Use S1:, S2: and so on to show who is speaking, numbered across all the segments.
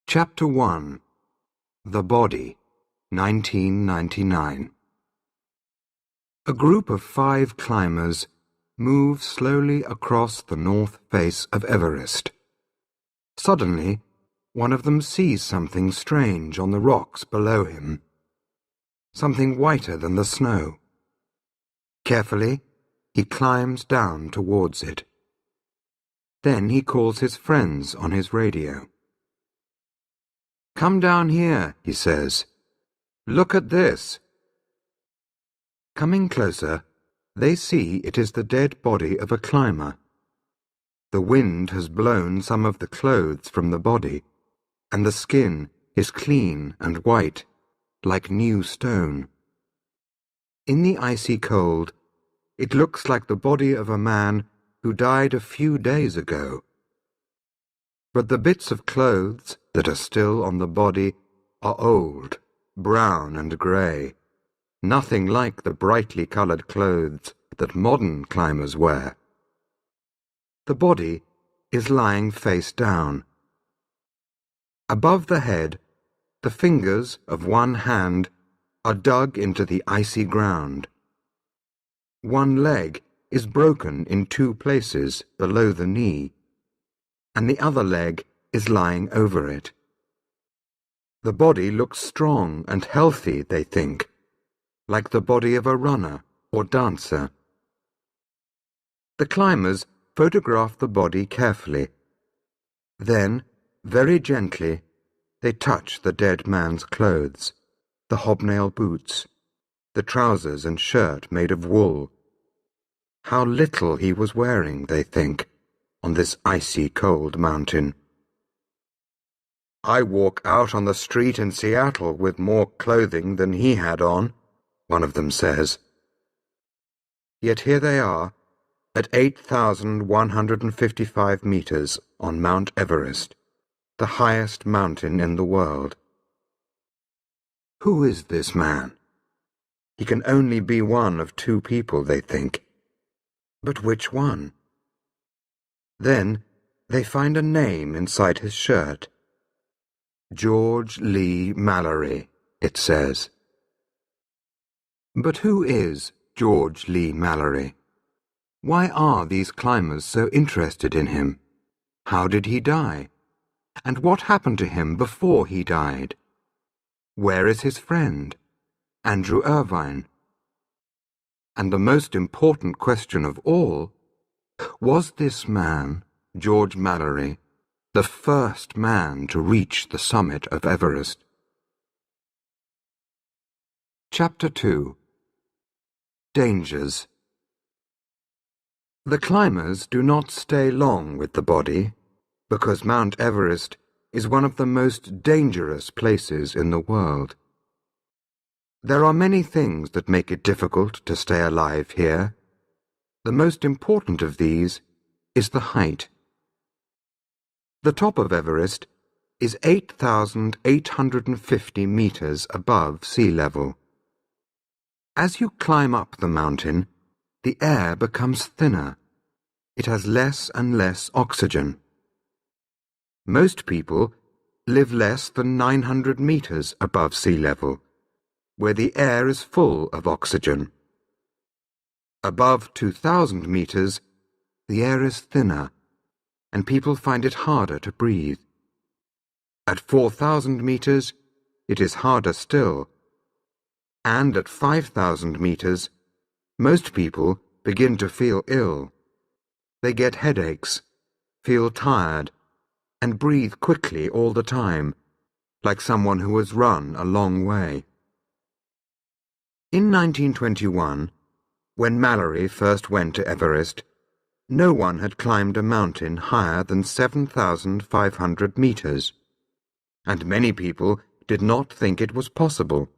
S1: Chapter 1 The Body, 1999. A group of 5 climbers move slowly across the north face of Everest. Suddenly, one of them sees something strange on the rocks below him, something whiter than the snow. Carefully, he climbs down towards it. Then he calls his friends on his radio. "Come down here," he says. "Look at this." Coming closer, they see it is the dead body of a climber. The wind has blown some of the clothes from the body, and the skin is clean and white, like new stone. In the icy cold, it looks like the body of a man who died a few days ago. But the bits of clothes that are still on the body are old, brown and grey, nothing like the brightly coloured clothes that modern climbers wear. The body is lying face down. Above the head, the fingers of one hand are dug into the icy ground. One leg is broken in 2 places below the knee, and the other leg is lying over it. The body looks strong and healthy, they think, like the body of a runner or dancer. The climbers photograph the body carefully. Then, very gently, they touch the dead man's clothes, the hobnail boots, the trousers and shirt made of wool. How little he was wearing, they think, on this icy cold mountain. "I walk out on the street in Seattle with more clothing than he had on," one of them says. Yet here they are, at 8,155 meters on Mount Everest, the highest mountain in the world. Who is this man? He can only be one of 2 people, they think. But which one? Then they find a name inside his shirt. George Lee Mallory, it says. But who is George Lee Mallory? Why are these climbers so interested in him? How did he die? And what happened to him before he died? Where is his friend, Andrew Irvine? And the most important question of all, was this man, George Mallory, the first man to reach the summit of Everest? Chapter 2 Dangers. The climbers do not stay long with the body, because Mount Everest is one of the most dangerous places in the world. There are many things that make it difficult to stay alive here. The most important of these is the height. The top of Everest is 8,850 meters above sea level. As you climb up the mountain, the air becomes thinner. It has less and less oxygen. Most people live less than 900 meters above sea level, where the air is full of oxygen. Above 2,000 meters, the air is thinner, and people find it harder to breathe. At 4,000 meters, it is harder still. And at 5,000 meters, most people begin to feel ill. They get headaches, feel tired, and breathe quickly all the time, like someone who has run a long way. In 1921, when Mallory first went to Everest, no one had climbed a mountain higher than 7,500 meters, and many people did not think it was possible.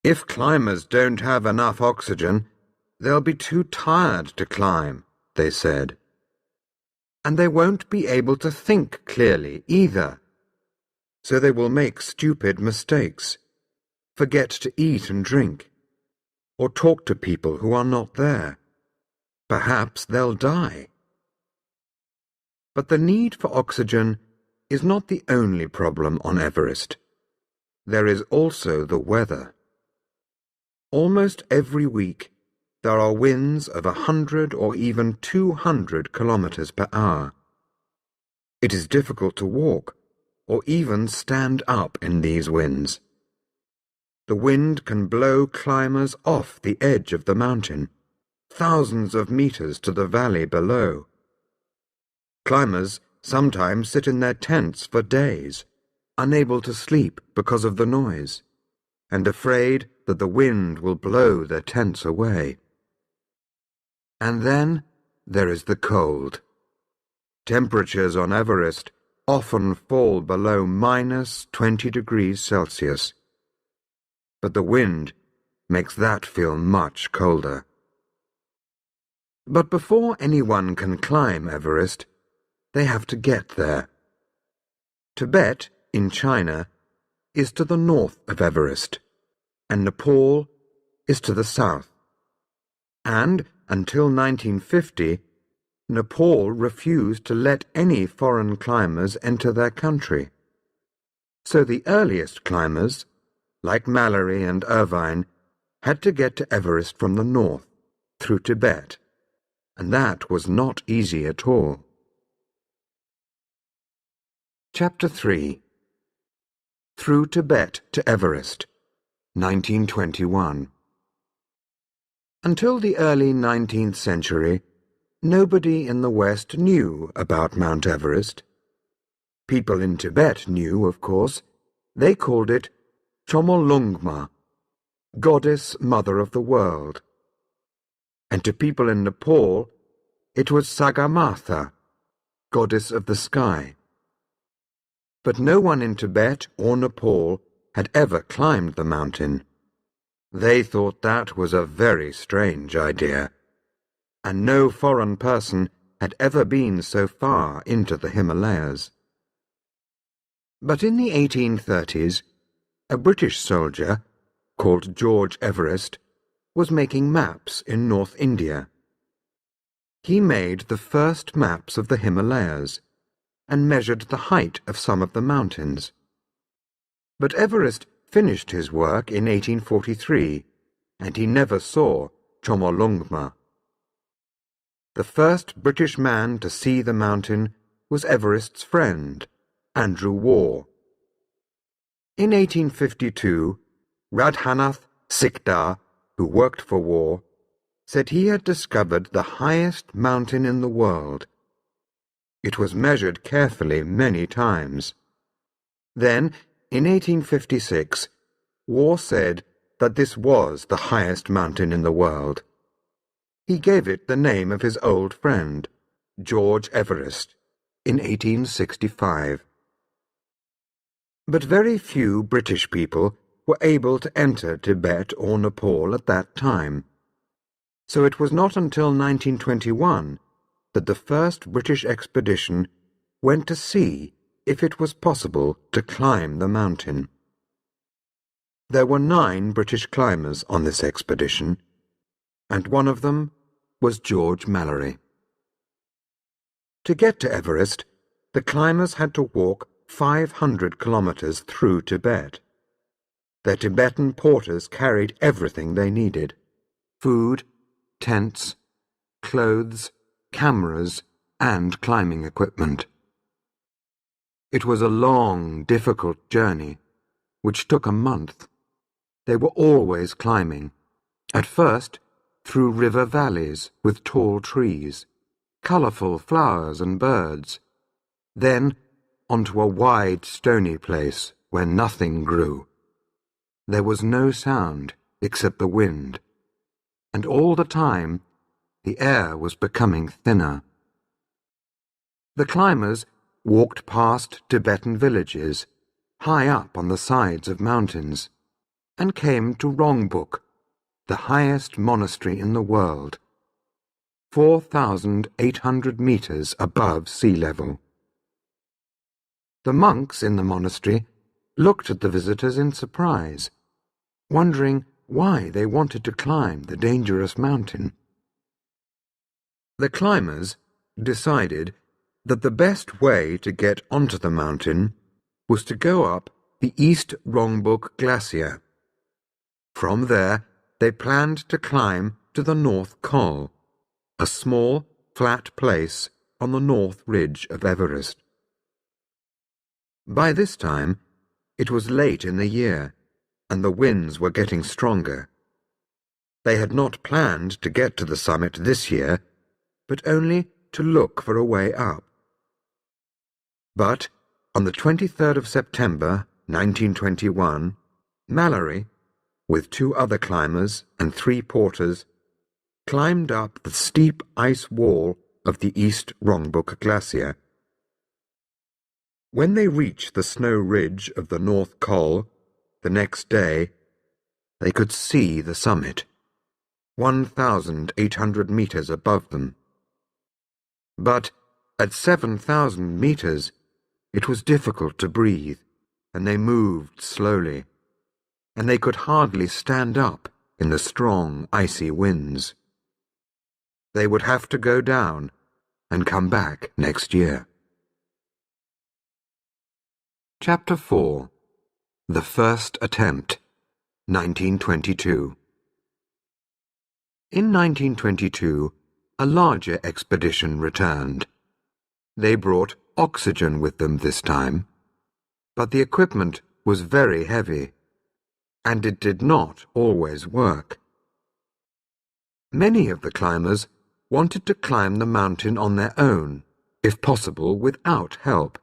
S1: "If climbers don't have enough oxygen, they'll be too tired to climb," they said. "And they won't be able to think clearly either, so they will make stupid mistakes, forget to eat and drink, or talk to people who are not there. Perhaps they'll die." But the need for oxygen is not the only problem on Everest. There is also the weather. Almost every week, there are winds of 100 or even 200 kilometers per hour. It is difficult to walk or even stand up in these winds. The wind can blow climbers off the edge of the mountain, thousands of meters to the valley below. Climbers sometimes sit in their tents for days, unable to sleep because of the noise, and afraid that the wind will blow their tents away. And then there is the cold. Temperatures on Everest often fall below -20 degrees Celsius. But the wind makes that feel much colder. But before anyone can climb Everest, they have to get there. Tibet, in China, is to the north of Everest, and Nepal is to the south. And, until 1950, Nepal refused to let any foreign climbers enter their country. So the earliest climbers, like Mallory and Irvine, had to get to Everest from the north, through Tibet, and that was not easy at all. Chapter 3. Through Tibet to Everest, 1921. Until the early 19th century, nobody in the West knew about Mount Everest. People in Tibet knew, of course. They called it Chomolungma, Goddess Mother of the World. And to people in Nepal, it was Sagarmatha, Goddess of the Sky. But no one in Tibet or Nepal had ever climbed the mountain. They thought that was a very strange idea, and no foreign person had ever been so far into the Himalayas. But in the 1830s, a British soldier, called George Everest, was making maps in North India. He made the first maps of the Himalayas and measured the height of some of the mountains. But Everest finished his work in 1843, and he never saw Chomolungma. The first British man to see the mountain was Everest's friend, Andrew Waugh. In 1852, Radhanath Sikdar, who worked for Waugh, said he had discovered the highest mountain in the world. It was measured carefully many times. Then, in 1856, Waugh said that this was the highest mountain in the world. He gave it the name of his old friend, George Everest, in 1865. But very few British people were able to enter Tibet or Nepal at that time. So it was not until 1921 that the first British expedition went to see if it was possible to climb the mountain. There were 9 British climbers on this expedition, and one of them was George Mallory. To get to Everest, the climbers had to walk 500 kilometers through Tibet. Their Tibetan porters carried everything they needed: food, tents, clothes, cameras, and climbing equipment. It was a long, difficult journey, which took a month. They were always climbing, at first through river valleys with tall trees, colourful flowers and birds, then onto a wide stony place where nothing grew. There was no sound except the wind, and all the time the air was becoming thinner. The climbers walked past Tibetan villages, high up on the sides of mountains, and came to Rongbuk, the highest monastery in the world, 4,800 meters above sea level. The monks in the monastery looked at the visitors in surprise, wondering why they wanted to climb the dangerous mountain. The climbers decided that the best way to get onto the mountain was to go up the East Rongbuk Glacier. From there, they planned to climb to the North Col, a small, flat place on the north ridge of Everest. By this time, it was late in the year, and the winds were getting stronger. They had not planned to get to the summit this year, but only to look for a way up. But on the 23rd of September, 1921, Mallory, with 2 other climbers and 3 porters, climbed up the steep ice wall of the East Rongbuk Glacier. When they reached the snow ridge of the North Col the next day, they could see the summit, 1,800 meters above them. But at 7,000 meters, it was difficult to breathe, and they moved slowly, and they could hardly stand up in the strong, icy winds. They would have to go down and come back next year. Chapter 4. The First Attempt, 1922. In 1922, a larger expedition returned. They brought oxygen with them this time, but the equipment was very heavy, and it did not always work. Many of the climbers wanted to climb the mountain on their own, if possible without help.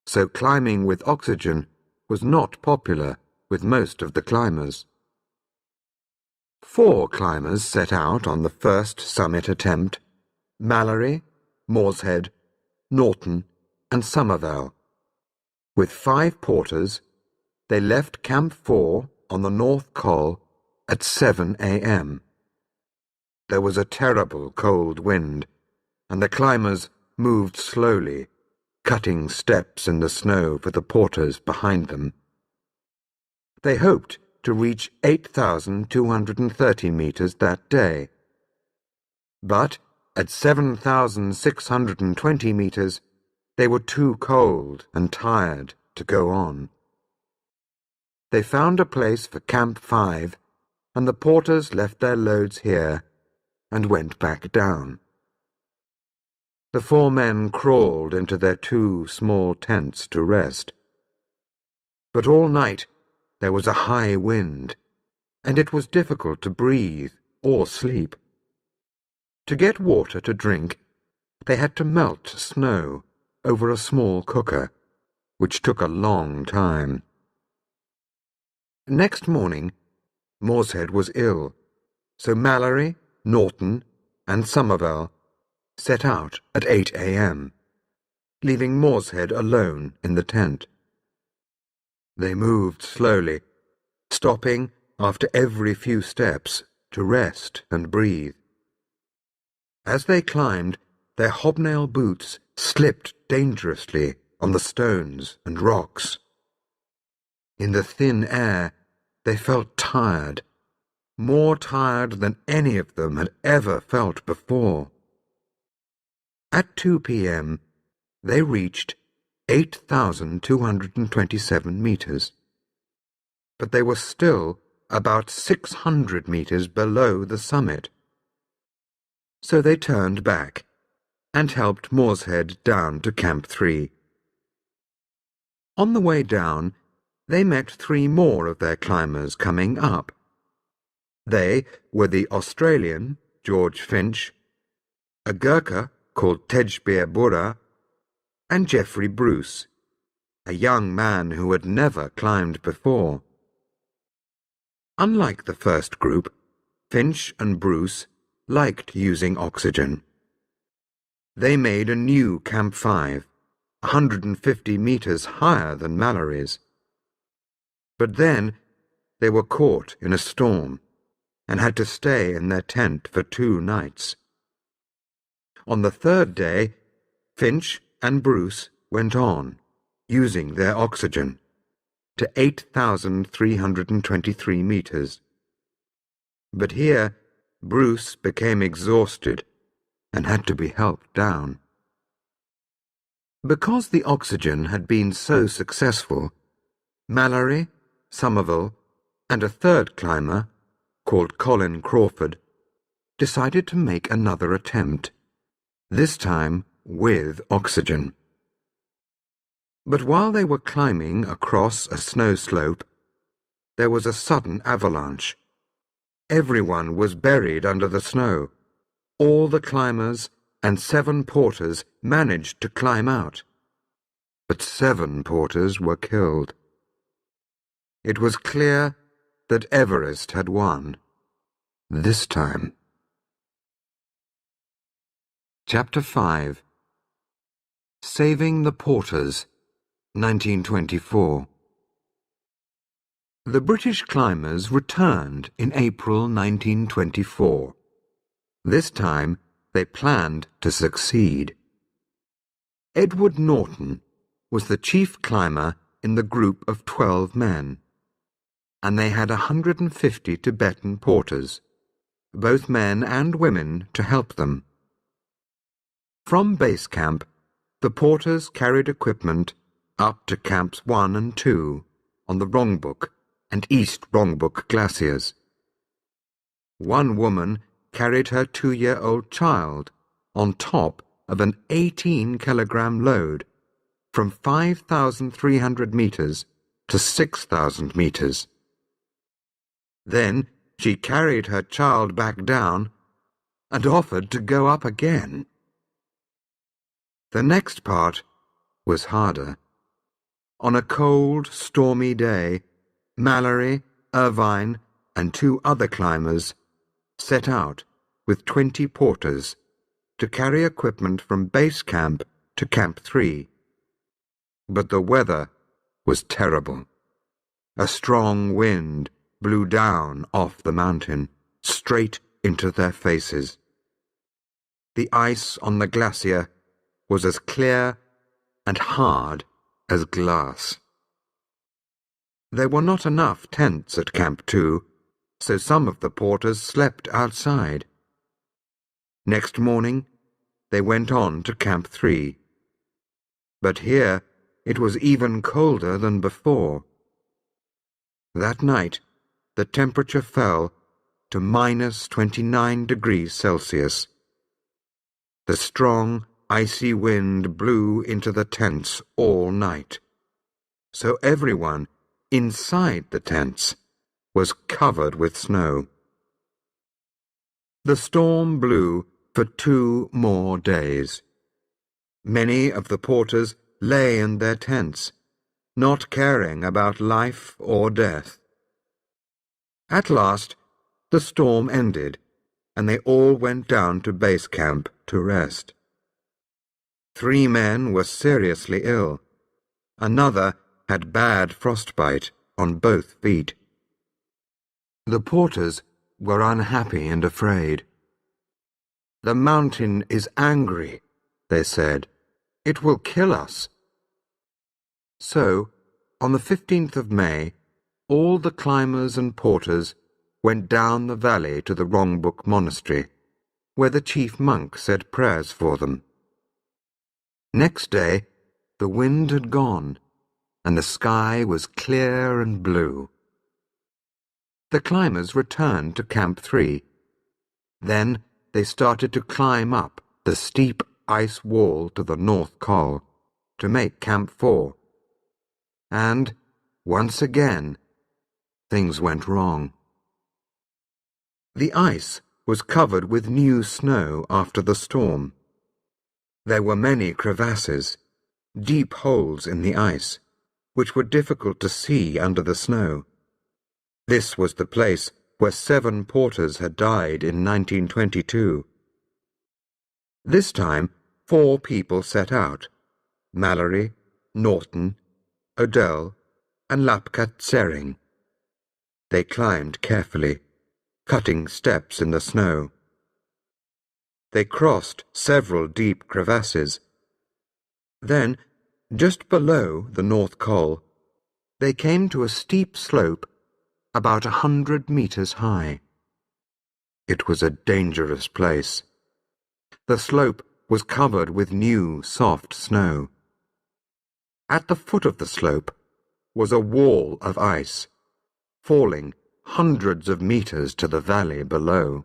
S1: So climbing with oxygen was not popular with most of the climbers. 4 climbers set out on the first summit attempt: Mallory, Morshead, Norton, and Somervell. With 5 porters, they left Camp 4 on the North Col at 7 a.m. There was a terrible cold wind, and the climbers moved slowly, cutting steps in the snow for the porters behind them. They hoped to reach 8,230 meters that day. But at 7,620 meters, they were too cold and tired to go on. They found a place for Camp 5, and the porters left their loads here and went back down. The 4 men crawled into their 2 small tents to rest. But all night there was a high wind, and it was difficult to breathe or sleep. To get water to drink, they had to melt snow over a small cooker, which took a long time. Next morning, Morshead was ill, so Mallory, Norton, and Somervell set out at 8 a.m., leaving Morshead alone in the tent. They moved slowly, stopping after every few steps to rest and breathe. As they climbed, their hobnail boots slipped dangerously on the stones and rocks. In the thin air, they felt tired, more tired than any of them had ever felt before. At 2 p.m., they reached 8,227 meters, but they were still about 600 meters below the summit. So they turned back and helped Morshead down to Camp 3. On the way down, they met 3 more of their climbers coming up. They were the Australian, George Finch, a Gurkha called Tejbir Burra, and Geoffrey Bruce, a young man who had never climbed before. Unlike the first group, Finch and Bruce liked using oxygen. They made a new Camp 5, 150 meters higher than Mallory's. But then they were caught in a storm and had to stay in their tent for 2 nights. On the 3rd day, Finch and Bruce went on, using their oxygen, to 8,323 meters. But here, Bruce became exhausted and had to be helped down. Because the oxygen had been so successful, Mallory, Somerville, and a third climber, called Colin Crawford, decided to make another attempt, this time with oxygen. But while they were climbing across a snow slope, there was a sudden avalanche. Everyone was buried under the snow. All the climbers and 7 porters managed to climb out, but 7 porters were killed. It was clear that Everest had won, this time. Chapter 5. Saving the Porters, 1924. The British climbers returned in April 1924. This time they planned to succeed. Edward Norton was the chief climber in the group of 12 men, and they had 150 Tibetan porters, both men and women, to help them. From base camp, the porters carried equipment up to camps 1 and 2 on the Rongbuk and East Rongbuk glaciers. One woman carried her 2-year-old child on top of an 18-kilogram load from 5,300 meters to 6,000 meters. Then she carried her child back down and offered to go up again. The next part was harder. On a cold, stormy day, Mallory, Irvine, and 2 other climbers set out with 20 porters to carry equipment from base camp to Camp 3. But the weather was terrible. A strong wind blew down off the mountain, straight into their faces. The ice on the glacier was as clear and hard as glass. There were not enough tents at Camp 2, so some of the porters slept outside. Next morning, they went on to Camp 3. But here it was even colder than before. That night, the temperature fell to -29 degrees Celsius. The strong, icy wind blew into the tents all night, so everyone inside the tents was covered with snow. The storm blew for 2 more days. Many of the porters lay in their tents, not caring about life or death. At last, the storm ended, and they all went down to base camp to rest. 3 men were seriously ill. Another had bad frostbite on both feet. The porters were unhappy and afraid. "The mountain is angry," they said. "It will kill us." So, on the 15th of May, all the climbers and porters went down the valley to the Rongbuk monastery, where the chief monk said prayers for them. Next day, the wind had gone, and the sky was clear and blue. The climbers returned to Camp 3. Then they started to climb up the steep ice wall to the North Col to make Camp 4. And, once again, things went wrong. The ice was covered with new snow after the storm. There were many crevasses, deep holes in the ice, which were difficult to see under the snow. This was the place where 7 porters had died in 1922. This time, 4 people set out: Mallory, Norton, Odell, and Lapkat Tsering. They climbed carefully, cutting steps in the snow. They crossed several deep crevasses. Then, just below the North Col, they came to a steep slope about 100 meters high. It was a dangerous place. The slope was covered with new, soft snow, At the foot of the slope was a wall of ice, falling hundreds of meters to the valley below.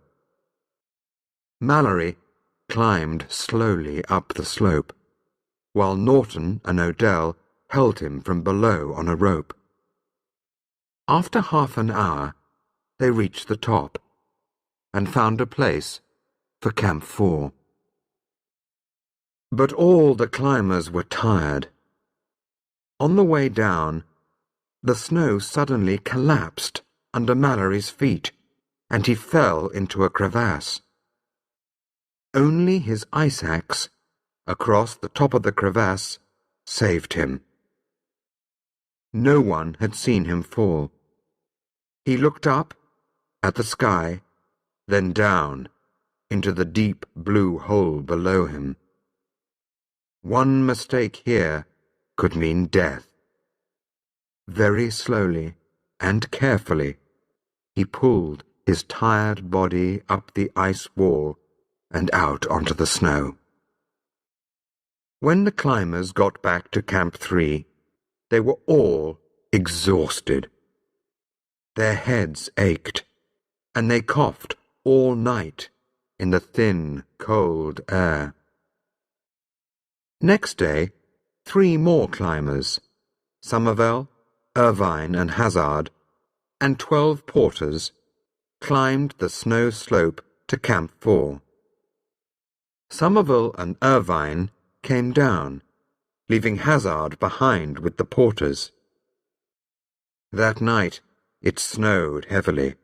S1: Mallory climbed slowly up the slope, while Norton and Odell held him from below on a rope. After half an hour, they reached the top and found a place for Camp 4. But all the climbers were tired. On the way down, the snow suddenly collapsed under Mallory's feet, and he fell into a crevasse. Only his ice axe, across the top of the crevasse, saved him. No one had seen him fall. He looked up at the sky, then down into the deep blue hole below him. One mistake here could mean death. Very slowly and carefully, he pulled his tired body up the ice wall and out onto the snow. When the climbers got back to Camp 3, they were all exhausted. Their heads ached, and they coughed all night in the thin, cold air. Next day, 3 more climbers, Somervell, Irvine and Hazard, and 12 porters, climbed the snow slope to Camp 4. Somervell and Irvine came down, leaving Hazard behind with the porters. That night it snowed heavily,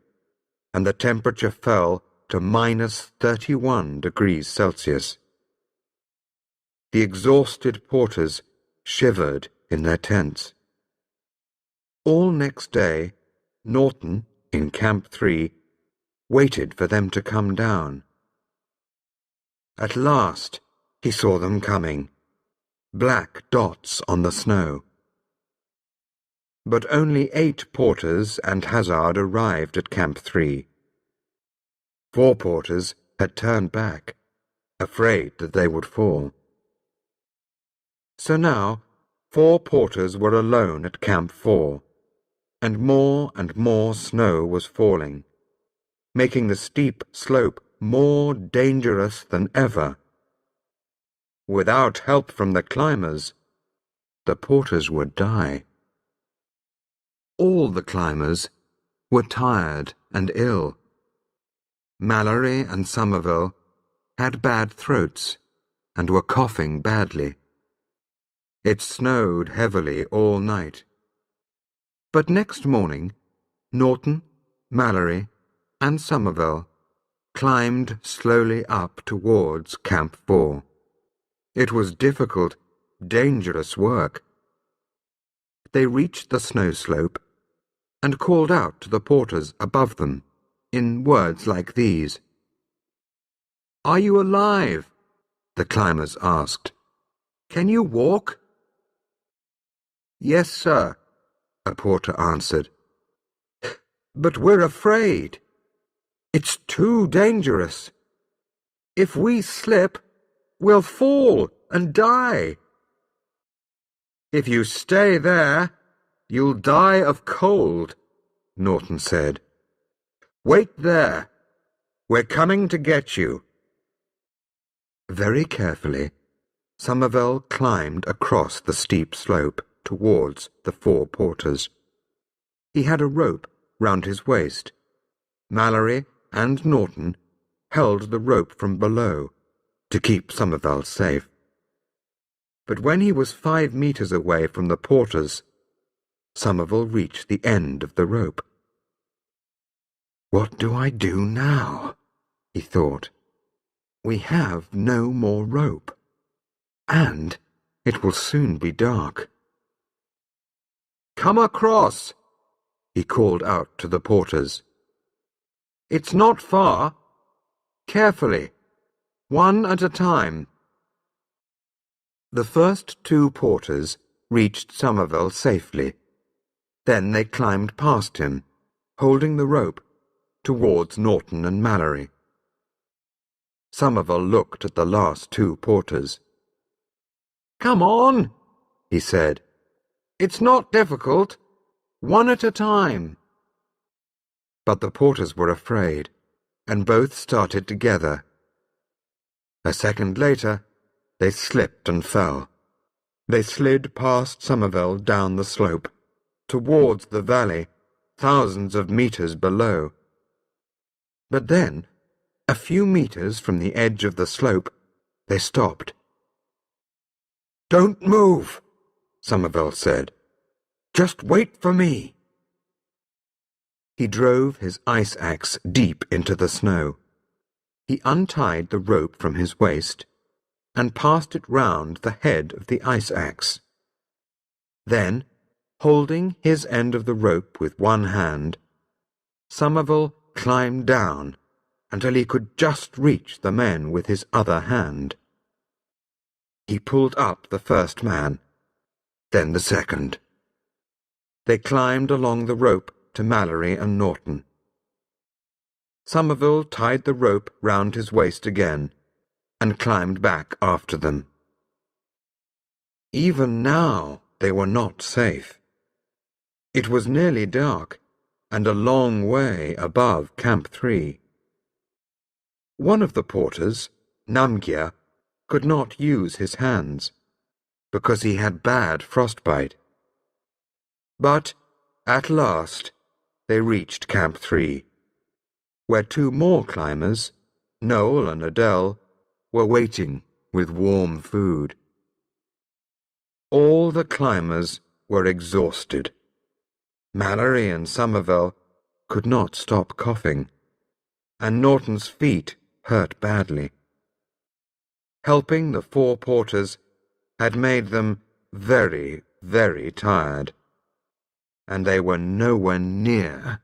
S1: and the temperature fell to -31 degrees Celsius. The exhausted porters shivered in their tents. All next day, Norton, in Camp 3, waited for them to come down. At last, he saw them coming, black dots on the snow. But only 8 porters and Hazard arrived at Camp 3. 4 porters had turned back, afraid that they would fall. So now, 4 porters were alone at Camp 4, and more snow was falling, making the steep slope more dangerous than ever. Without help from the climbers, the porters would die. All the climbers were tired and ill. Mallory and Somervell had bad throats and were coughing badly. It snowed heavily all night. But next morning, Norton, Mallory, and Somervell climbed slowly up towards Camp 4. It was difficult, dangerous work. They reached the snow slope and called out to the porters above them in words like these. "Are you alive?" the climbers asked. "Can you walk?" "Yes, sir," a porter answered. "But we're afraid. It's too dangerous. If we slip, we'll fall and die." "If you stay there, you'll die of cold," Norton said. "Wait there. We're coming to get you." Very carefully, Somervell climbed across the steep slope towards the 4 porters. He had a rope round his waist. Mallory and Norton held the rope from below to keep Somervell safe. But when he was 5 meters away from the porters, Somervell reached the end of the rope. "What do I do now?" he thought. "We have no more rope, and it will soon be dark." "Come across," he called out to the porters. "It's not far. Carefully, one at a time." The first 2 porters reached Somervell safely. Then they climbed past him, holding the rope, towards Norton and Mallory. Somervell looked at the last 2 porters. "Come on," he said. It's not difficult. One at a time. But the porters were afraid, and both started together. A second later, they slipped and fell. They slid past Somerville down the slope, towards the valley, thousands of meters below. But then, a few meters from the edge of the slope, they stopped. "Don't move," Somerville said. "Just wait for me." He drove his ice axe deep into the snow. He untied the rope from his waist and passed it round the head of the ice axe. Then, holding his end of the rope with one hand, Somerville climbed down until he could just reach the men with his other hand. He pulled up the first man, then the second. They climbed along the rope to Mallory and Norton. Somerville tied the rope round his waist again and climbed back after them. Even now they were not safe. It was nearly dark and a long way above Camp 3. One of the porters, Namgyal, could not use his hands because he had bad frostbite. But at last they reached Camp 3, where two more climbers, Noel and Adele, were waiting with warm food. All the climbers were exhausted. Mallory and Somerville could not stop coughing, and Norton's feet hurt badly. Helping the four porters had made them very, very tired, and they were nowhere near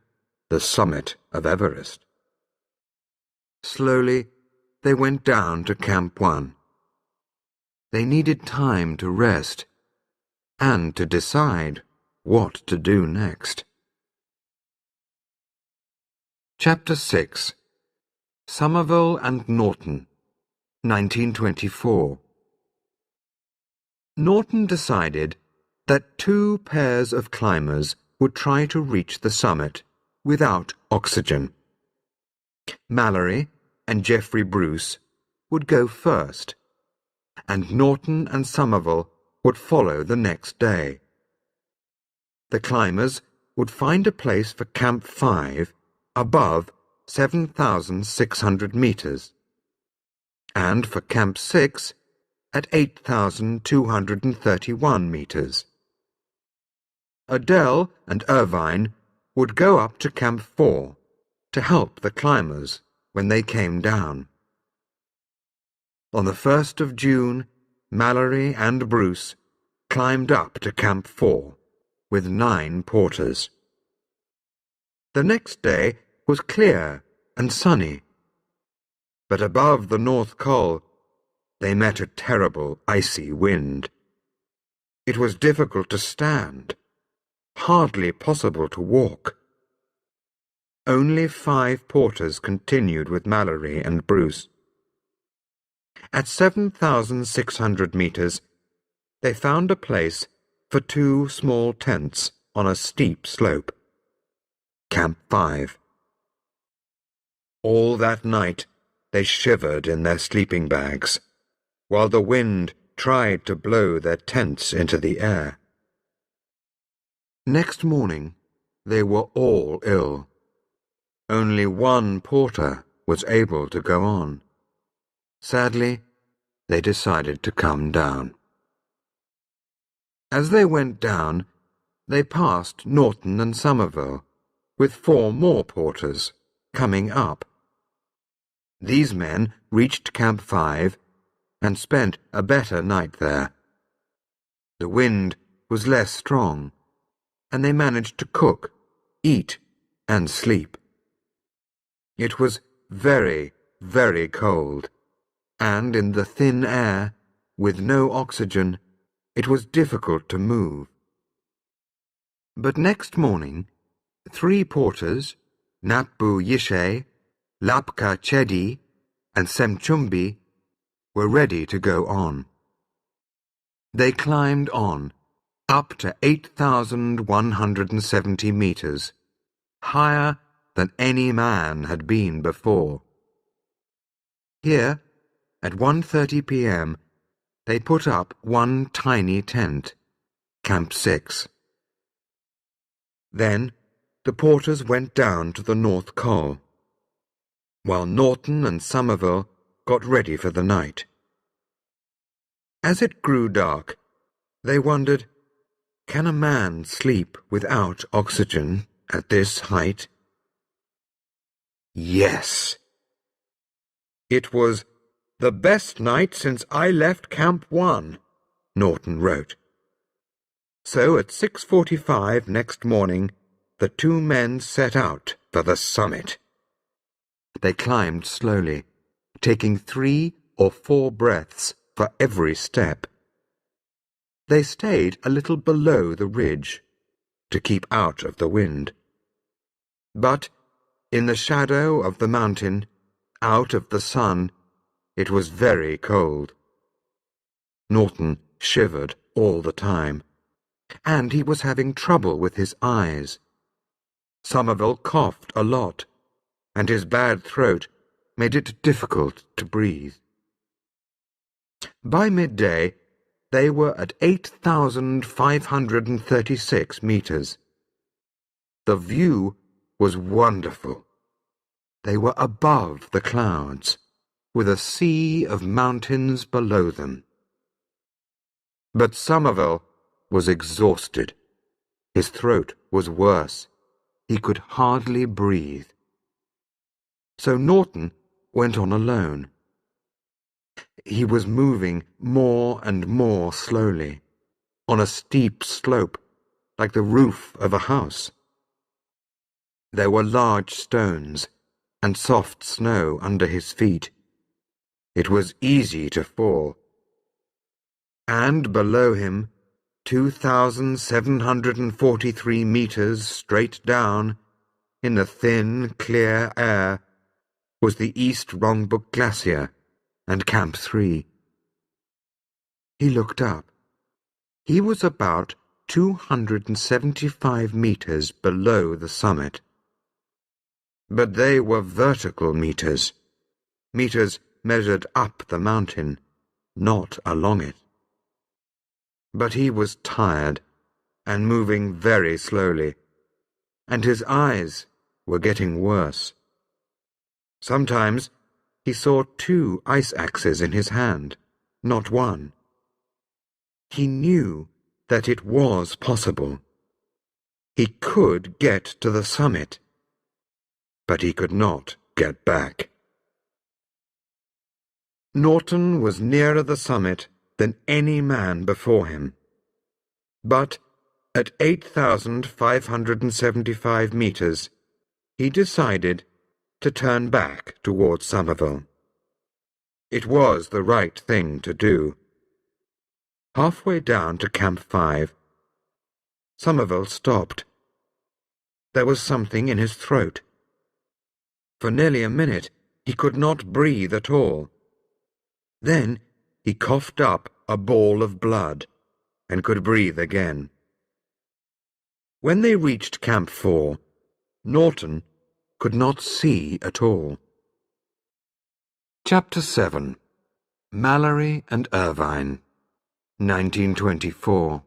S1: the summit of Everest. Slowly, they went down to Camp 1. They needed time to rest and to decide what to do next. Chapter 6. Somerville and Norton, 1924. Norton decided that two pairs of climbers would try to reach the summit without oxygen. Mallory and Geoffrey Bruce would go first, and Norton and Somerville would follow the next day. The climbers would find a place for Camp 5 above 7,600 meters, and for Camp 6 at 8,231 meters. Adele and Irvine would go up to Camp 4 to help the climbers when they came down. On the 1st of June, Mallory and Bruce climbed up to Camp 4 with 9 porters. The next day was clear and sunny, but above the North Col they met a terrible icy wind. It was difficult to stand, hardly possible to walk. Only 5 porters continued with Mallory and Bruce. At 7,600 meters, they found a place for 2 small tents on a steep slope. Camp 5. All that night they shivered in their sleeping bags, while the wind tried to blow their tents into the air. Next morning, they were all ill. Only one porter was able to go on. Sadly, they decided to come down. As they went down, they passed Norton and Somerville, with 4 more porters coming up. These men reached Camp 5 and spent a better night there. The wind was less strong, and they managed to cook, eat, and sleep. It was very, very cold, and in the thin air, with no oxygen, it was difficult to move. But next morning, 3 porters, Natbu Yishe, Lapka Chedi, and Semchumbi, were ready to go on. They climbed on, up to 8,170 meters, higher than any man had been before. Here, at 1:30 p.m., they put up one tiny tent, Camp 6. Then the porters went down to the North Col, while Norton and Somerville got ready for the night. As it grew dark, they wondered, can a man sleep without oxygen at this height? Yes. It was the best night since I left Camp 1, Norton wrote. So at 6:45 next morning, the two men set out for the summit. They climbed slowly, taking 3 or 4 breaths for every step. They stayed a little below the ridge, to keep out of the wind. But in the shadow of the mountain, out of the sun, it was very cold. Norton shivered all the time, and he was having trouble with his eyes. Somerville coughed a lot, and his bad throat made it difficult to breathe. By midday, they were at 8,536 meters. The view was wonderful. They were above the clouds, with a sea of mountains below them. But Somerville was exhausted. His throat was worse. He could hardly breathe. So Norton went on alone. He was moving more and more slowly, on a steep slope, like the roof of a house. There were large stones and soft snow under his feet. It was easy to fall. And below him, 2,743 meters straight down, in the thin, clear air, was the East Rongbuk Glacier and Camp 3. He looked up. He was about 275 meters below the summit. But they were vertical meters, meters measured up the mountain, not along it. But he was tired and moving very slowly, and his eyes were getting worse. Sometimes he saw 2 ice axes in his hand, not one. He knew that it was possible. He could get to the summit, but he could not get back. Norton was nearer the summit than any man before him. But at 8,575 meters, he decided to turn back towards Somerville. It was the right thing to do. Halfway down to Camp 5, Somerville stopped. There was something in his throat. For nearly a minute, he could not breathe at all. Then he coughed up a ball of blood and could breathe again. When they reached Camp 4, Norton could not see at all. Chapter 7. Mallory and Irvine, 1924.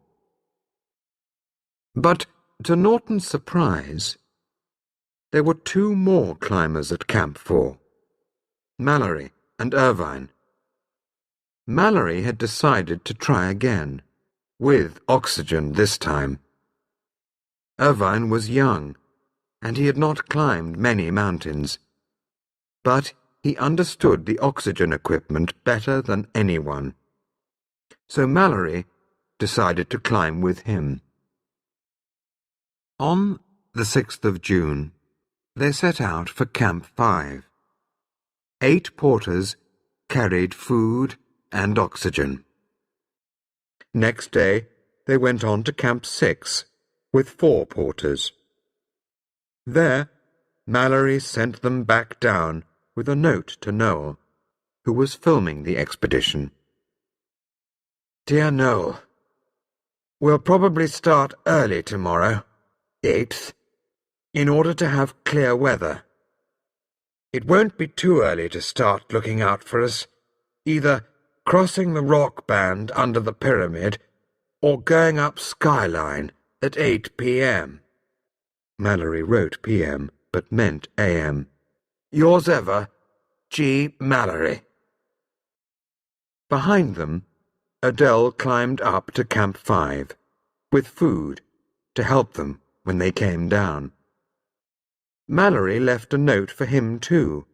S1: But, to Norton's surprise, there were 2 more climbers at Camp 4, Mallory and Irvine. Mallory had decided to try again, with oxygen this time. Irvine was young, and he had not climbed many mountains, but he understood the oxygen equipment better than anyone. So Mallory decided to climb with him. On the 6th of June, they set out for Camp 5. 8 porters carried food and oxygen. Next day, they went on to Camp 6 with 4 porters. There, Mallory sent them back down with a note to Noel, who was filming the expedition. Dear Noel, We'll probably start early tomorrow, the 8th, in order to have clear weather. It won't be too early to start looking out for us, either crossing the rock band under the pyramid or going up Skyline at 8 p.m. Mallory wrote p.m. but meant a.m. Yours ever, G. Mallory. Behind them, Adele climbed up to Camp 5, with food to help them when they came down. Mallory left a note for him too,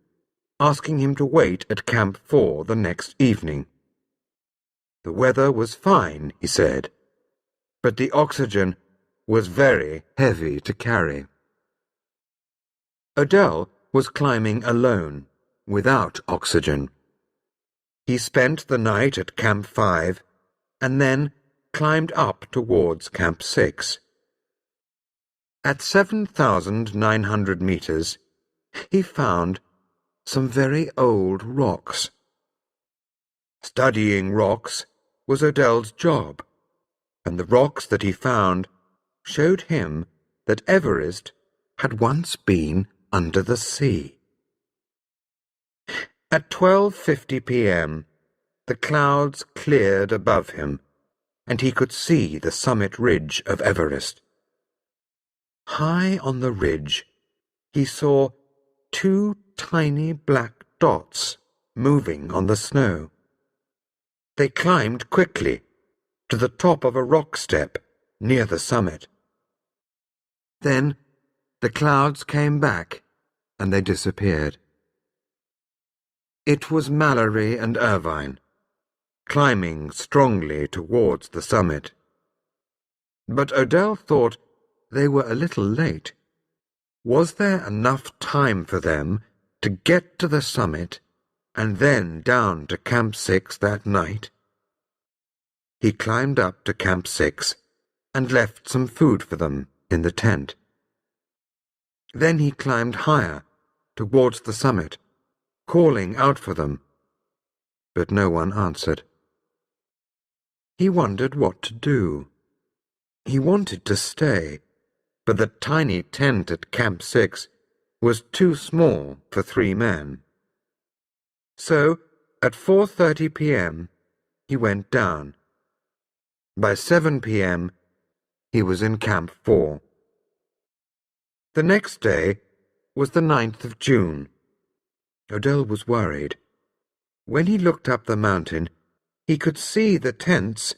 S1: asking him to wait at Camp 4 the next evening. The weather was fine, he said, but the oxygen was very heavy to carry. Adele was climbing alone, without oxygen. He spent the night at Camp 5 and then climbed up towards Camp 6. At 7,900 meters, he found some very old rocks. Studying rocks was Adele's job, and the rocks that he found showed him that Everest had once been under the sea. At 12:50 p.m., the clouds cleared above him, and he could see the summit ridge of Everest. High on the ridge, he saw 2 tiny black dots moving on the snow. They climbed quickly to the top of a rock step near the summit. Then the clouds came back and they disappeared. It was Mallory and Irvine, climbing strongly towards the summit. But Adele thought they were a little late. Was there enough time for them to get to the summit and then down to Camp 6 that night? He climbed up to Camp 6 and left some food for them in the tent. Then he climbed higher towards the summit, calling out for them, but no one answered. He wondered what to do. He wanted to stay, but the tiny tent at Camp 6 was too small for 3 men. So, at 4:30 p.m., he went down. By 7 p.m., he was in Camp 4. The next day was the 9th of June. Adele was worried. When he looked up the mountain, he could see the tents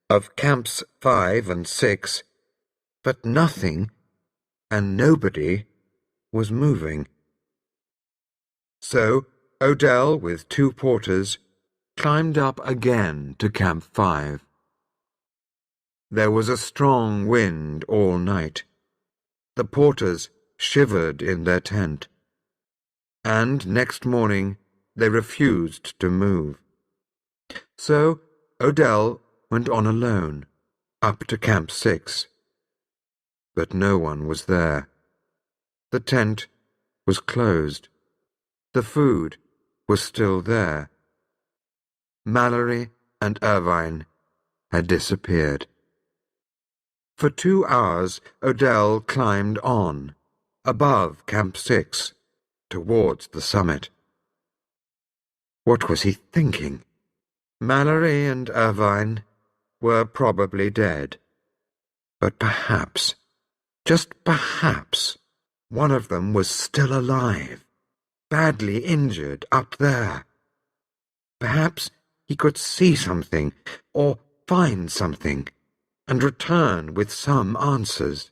S1: of Camps 5 and 6, but nothing and nobody was moving. So Adele, with 2 porters, climbed up again to Camp 5. There was a strong wind all night. The porters shivered in their tent, and next morning they refused to move. So Adele went on alone, up to Camp 6. But no one was there. The tent was closed. The food was still there. Mallory and Irvine had disappeared. For 2 hours Adele climbed on, above Camp 6, towards the summit. What was he thinking? Mallory and Irvine were probably dead, but perhaps, just perhaps, one of them was still alive, badly injured up there. Perhaps he could see something, or find something, and return with some answers.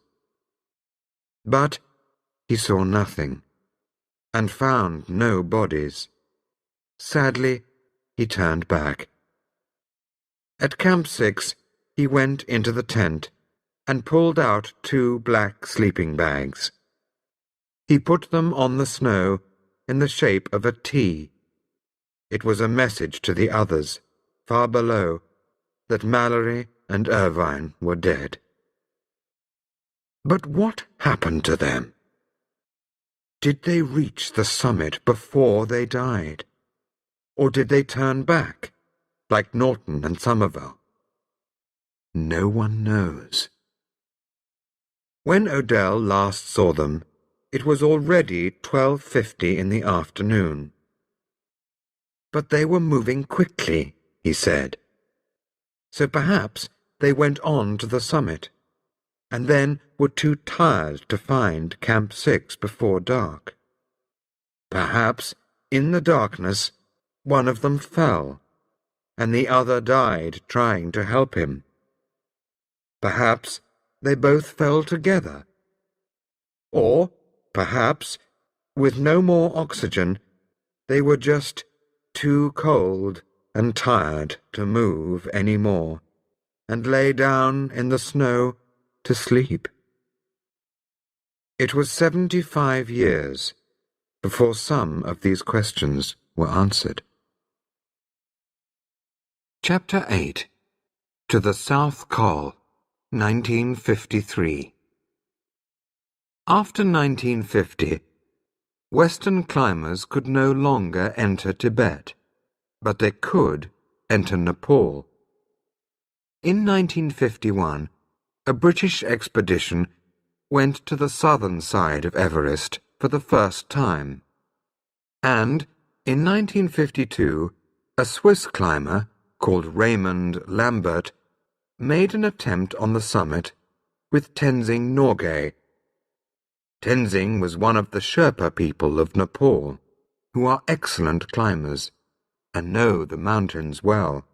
S1: But he saw nothing, and found no bodies. Sadly, he turned back. At Camp 6, he went into the tent and pulled out 2 black sleeping bags. He put them on the snow in the shape of a T. It was a message to the others, far below, that Mallory and Irvine were dead. But what happened to them? Did they reach the summit before they died? Or did they turn back, like Norton and Somerville? no one knows. When Odell last saw them, it was already 12:50 in the afternoon. But they were moving quickly, he said. So perhaps they went on to the summit, and then were too tired to find Camp 6 before dark. Perhaps, in the darkness, one of them fell, and the other died trying to help him. Perhaps they both fell together. Or, perhaps, with no more oxygen, they were just too cold and tired to move any more, and lay down in the snow to sleep. It was 75 years before some of these questions were answered. Chapter 8. To the South Call, 1953. After 1950, Western climbers could no longer enter Tibet, but they could enter Nepal. In 1951, a British expedition went to the southern side of Everest for the first time, and in 1952, a Swiss climber called Raymond Lambert made an attempt on the summit with Tenzing Norgay. Tenzing was one of the Sherpa people of Nepal, who are excellent climbers and know the mountains well.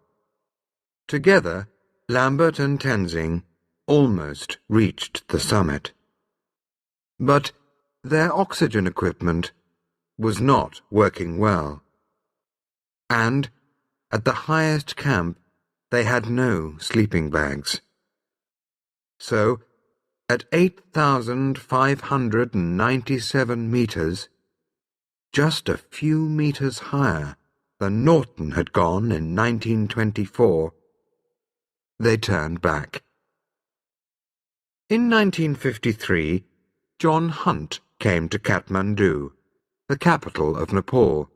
S1: Together, Lambert and Tenzing almost reached the summit. But their oxygen equipment was not working well, and at the highest camp they had no sleeping bags. So, at 8,597 meters, just a few meters higher than Norton had gone in 1924, they turned back. In 1953, John Hunt came to Kathmandu, the capital of Nepal,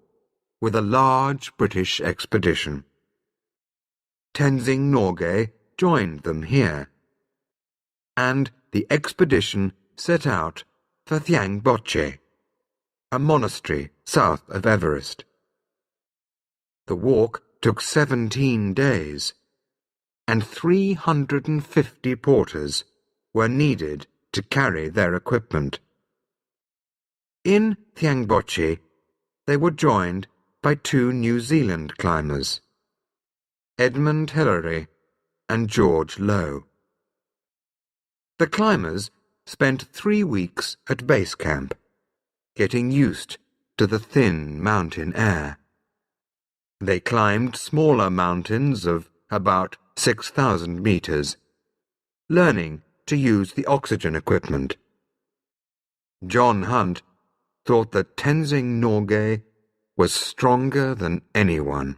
S1: with a large British expedition. Tenzing Norgay joined them here, and the expedition set out for Thiang Boche, a monastery south of Everest. The walk took 17 days, and 350 porters were needed to carry their equipment. In Thiang Boche, they were joined by 2 New Zealand climbers, Edmund Hillary and George Lowe. The climbers spent 3 weeks at base camp, getting used to the thin mountain air. They climbed smaller mountains of about 6,000 meters, learning to use the oxygen equipment. John Hunt thought that Tenzing Norgay was stronger than anyone.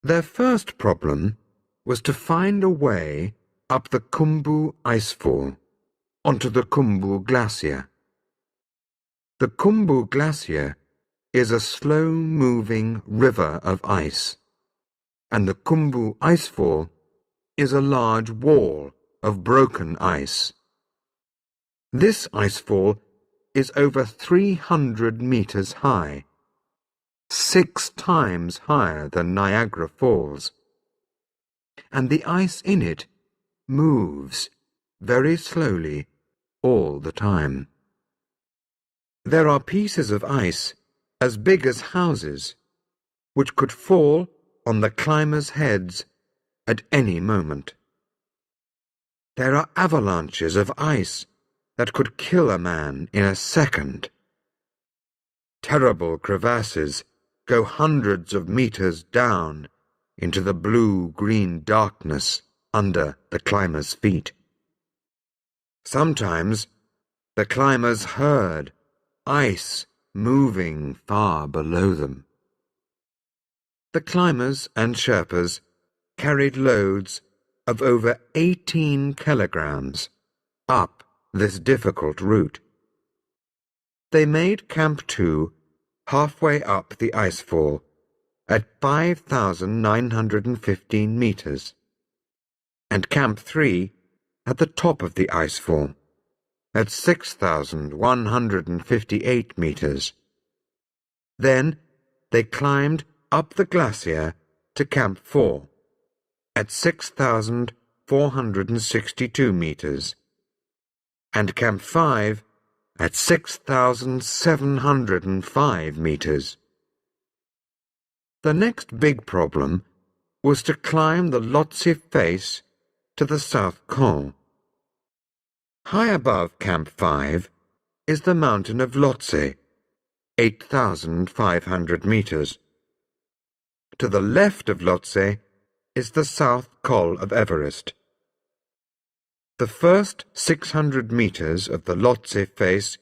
S1: Their first problem was to find a way up the Khumbu icefall onto the Khumbu Glacier. The Khumbu Glacier is a slow-moving river of ice, and the Khumbu icefall is a large wall of broken ice. This icefall is over 300 meters high, 6 times higher than Niagara Falls, and the ice in it moves very slowly all the time. There are pieces of ice as big as houses, which could fall on the climbers' heads at any moment. There are avalanches of ice that could kill a man in a second. Terrible crevasses go hundreds of meters down into the blue-green darkness under the climbers' feet. Sometimes the climbers heard ice moving far below them. The climbers and Sherpas carried loads of over 18 kilograms up this difficult route. They made Camp 2 halfway up the icefall at 5,915 meters. and Camp 3 at the top of the icefall, at 6,158 meters. Then they climbed up the glacier to Camp 4 at 6,462 meters, and Camp 5 at 6,705 meters. The next big problem was to climb the Lhotse face to the South Col. High above Camp 5 is the mountain of Lhotse, 8,500 meters. To the left of Lhotse is the South Col of Everest. The first 600 meters of the Lhotse face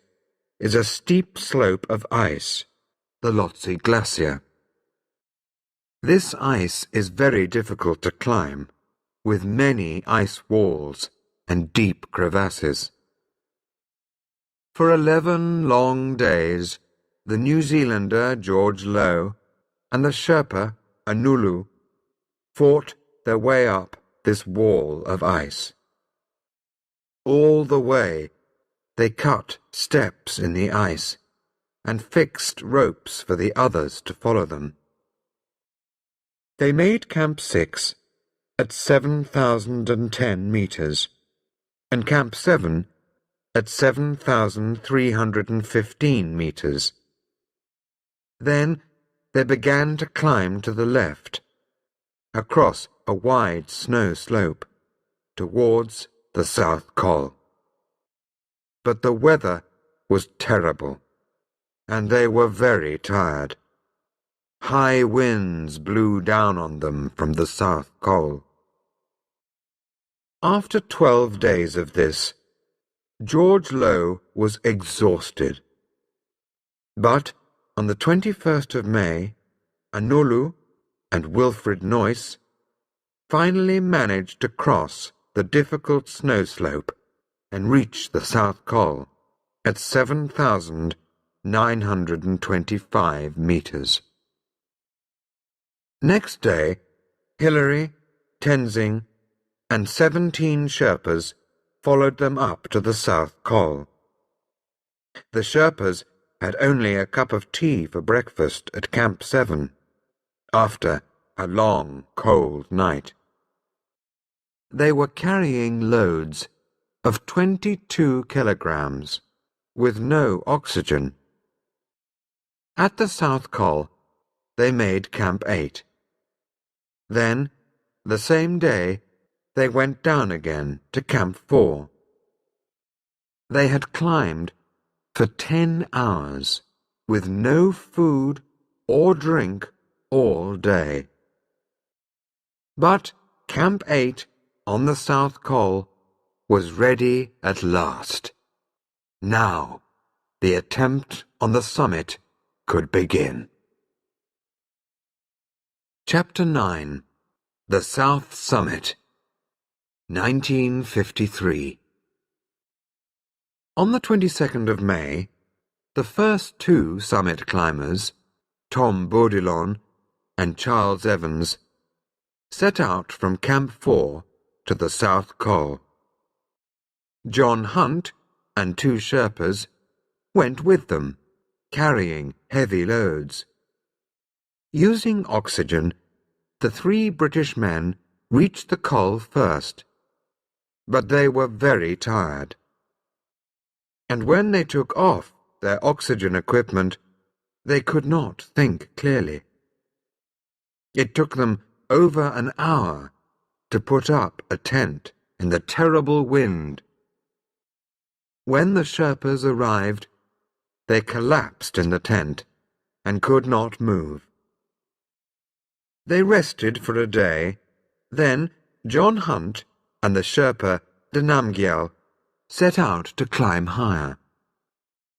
S1: is a steep slope of ice, the Lhotse Glacier. This ice is very difficult to climb, with many ice walls and deep crevasses. For 11 long days, the New Zealander George Low and the Sherpa Anulu fought their way up this wall of ice. All the way, they cut steps in the ice and fixed ropes for the others to follow them. They made Camp 6 at 7,010 meters, and Camp 7 at 7,315 meters. Then they began to climb to the left, across a wide snow slope, towards the South Col. But the weather was terrible, and they were very tired. High winds blew down on them from the South Col. After 12 days of this, George Low was exhausted. But on the 21st of May, Anulu and Wilfred Noyce finally managed to cross the difficult snow slope and reach the South Col at 7,925 meters. Next day, Hillary, Tenzing, and 17 Sherpas followed them up to the South Col. The Sherpas had only a cup of tea for breakfast at Camp 7, after a long, cold night. They were carrying loads of 22 kilograms, with no oxygen. At the South Col, they made Camp 8. Then, the same day, they went down again to Camp 4. They had climbed for 10 hours, with no food or drink all day. But Camp 8 on the South Col was ready at last. Now, the attempt on the summit could begin. Chapter 9. The South Summit, 1953. On the 22nd of May, the first two summit climbers, Tom Bourdillon and Charles Evans, set out from Camp 4 to the South Col. John Hunt and 2 Sherpas went with them, carrying heavy loads. Using oxygen, the 3 British men reached the Col first, but they were very tired. And when they took off their oxygen equipment, they could not think clearly. It took them over an hour to put up a tent in the terrible wind. When the Sherpas arrived, they collapsed in the tent and could not move. They rested for a day. Then John Hunt and the Sherpa Denamgyal set out to climb higher.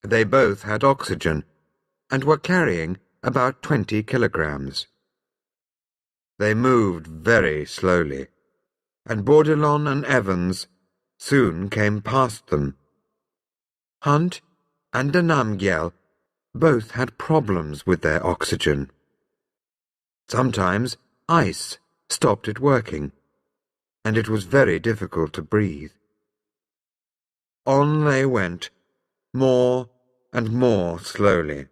S1: They both had oxygen and were carrying about 20 kilograms. They moved very slowly, and Bourdillon and Evans soon came past them. Hunt and Denamgyal both had problems with their oxygen. Sometimes ice stopped it working, and it was very difficult to breathe. On they went, more and more slowly.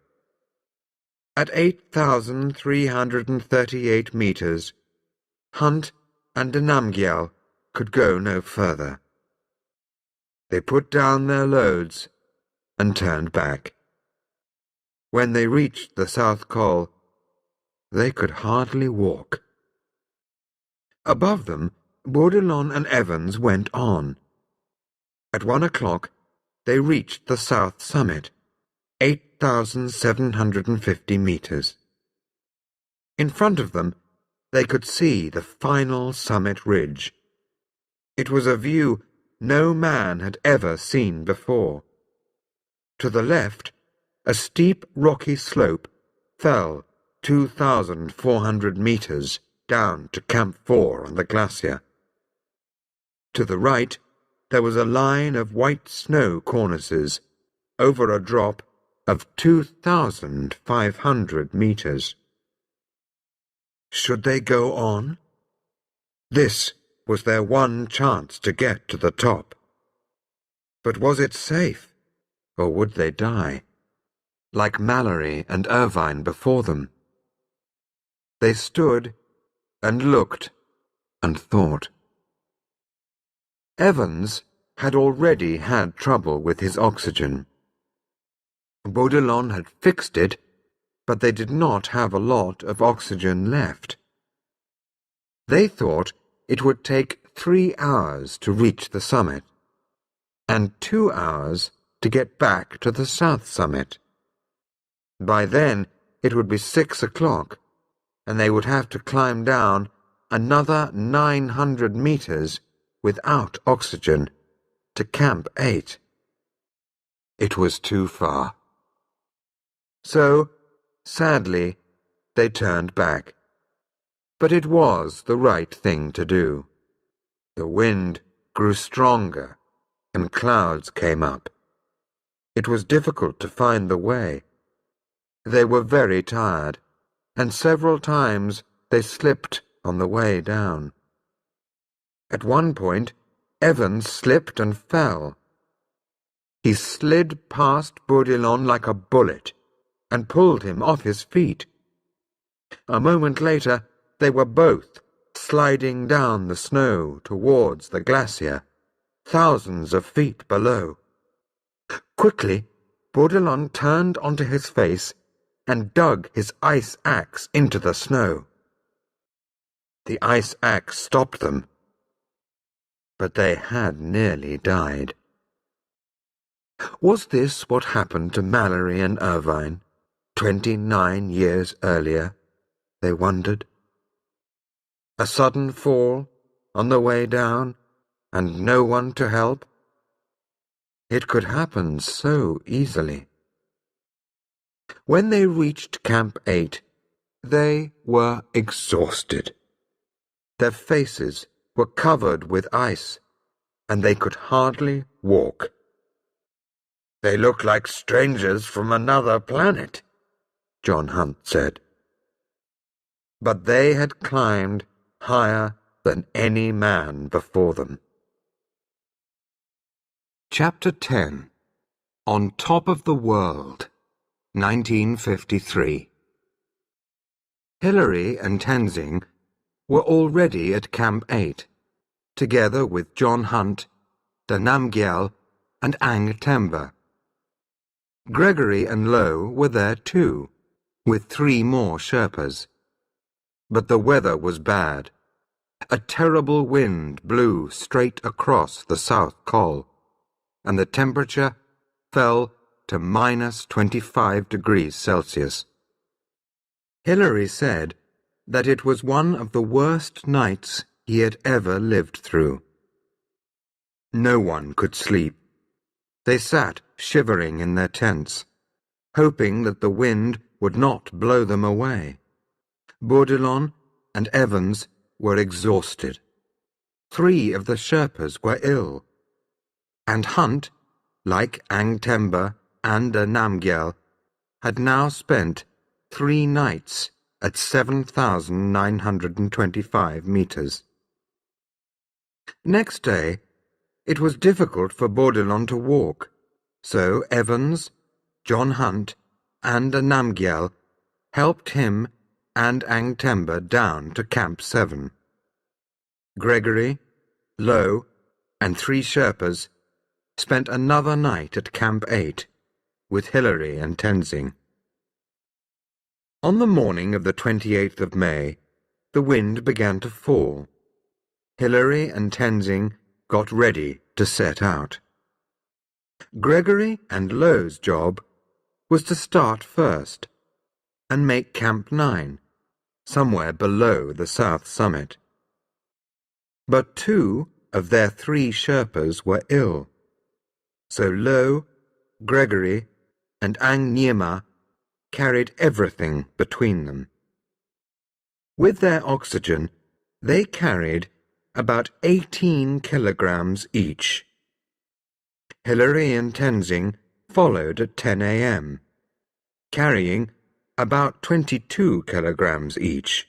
S1: At 8,338 meters, Hunt and the Namgyal could go no further. They put down their loads and turned back. When they reached the South Col, they could hardly walk. Above them, Bourdillon and Evans went on. At 1 o'clock, they reached the south summit, 8,750 meters. In front of them, they could see the final summit ridge. It was a view no man had ever seen before. To the left, a steep rocky slope fell 2,400 meters down to Camp 4 on the glacier. To the right, there was a line of white snow cornices over a drop of 2,500 meters. Should they go on? This was their one chance to get to the top. But was it safe, or would they die, like Mallory and Irvine before them? They stood and looked and thought. Evans had already had trouble with his oxygen. Bourdillon had fixed it, but they did not have a lot of oxygen left. They thought it would take 3 hours to reach the summit, and 2 hours to get back to the south summit. By then it would be 6 o'clock, and they would have to climb down another 900 meters without oxygen to Camp 8. It was too far. So, sadly, they turned back. But it was the right thing to do. The wind grew stronger, and clouds came up. It was difficult to find the way. They were very tired, and several times they slipped on the way down. At one point, Evans slipped and fell. He slid past Bourdillon like a bullet and pulled him off his feet. A moment later, they were both sliding down the snow towards the glacier, thousands of feet below. Quickly, Bourdillon turned onto his face and dug his ice axe into the snow. The ice axe stopped them, but they had nearly died. Was this what happened to Mallory and Irvine 29 years earlier, they wondered? A sudden fall on the way down, and no one to help? It could happen so easily. When they reached Camp 8, they were exhausted. Their faces were covered with ice, and they could hardly walk. "They look like strangers from another planet," John Hunt said. But they had climbed higher than any man before them. Chapter 10. On Top of the World, 1953. Hillary and Tenzing were already at Camp 8, together with John Hunt, the Namgyal, and Ang Temba. Gregory and Lowe were there too, with 3 more Sherpas. But the weather was bad. A terrible wind blew straight across the South Col, and the temperature fell to -25 degrees Celsius. Hillary said that it was one of the worst nights he had ever lived through. No one could sleep. They sat shivering in their tents, hoping that the wind would not blow them away. Bourdillon and Evans were exhausted. 3 of the Sherpas were ill, and Hunt, like Ang Temba and the Namgyal, had now spent 3 nights at 7,925 meters. Next day, it was difficult for Bordelon to walk, so Evans, John Hunt, and a Namgyal helped him and Ang Temba down to Camp 7. Gregory, Lowe, and 3 Sherpas spent another night at Camp 8 with Hilary and Tenzing. On the morning of the 28th of May, the wind began to fall. Hilary and Tenzing got ready to set out. Gregory and Lowe's job was to start first and make Camp 9, somewhere below the south summit. But 2 of their 3 Sherpas were ill, so Lowe, Gregory, and Ang Nyema carried everything between them. With their oxygen, they carried about 18 kilograms each. Hilary and Tenzing followed at 10 a.m., carrying about 22 kilograms each.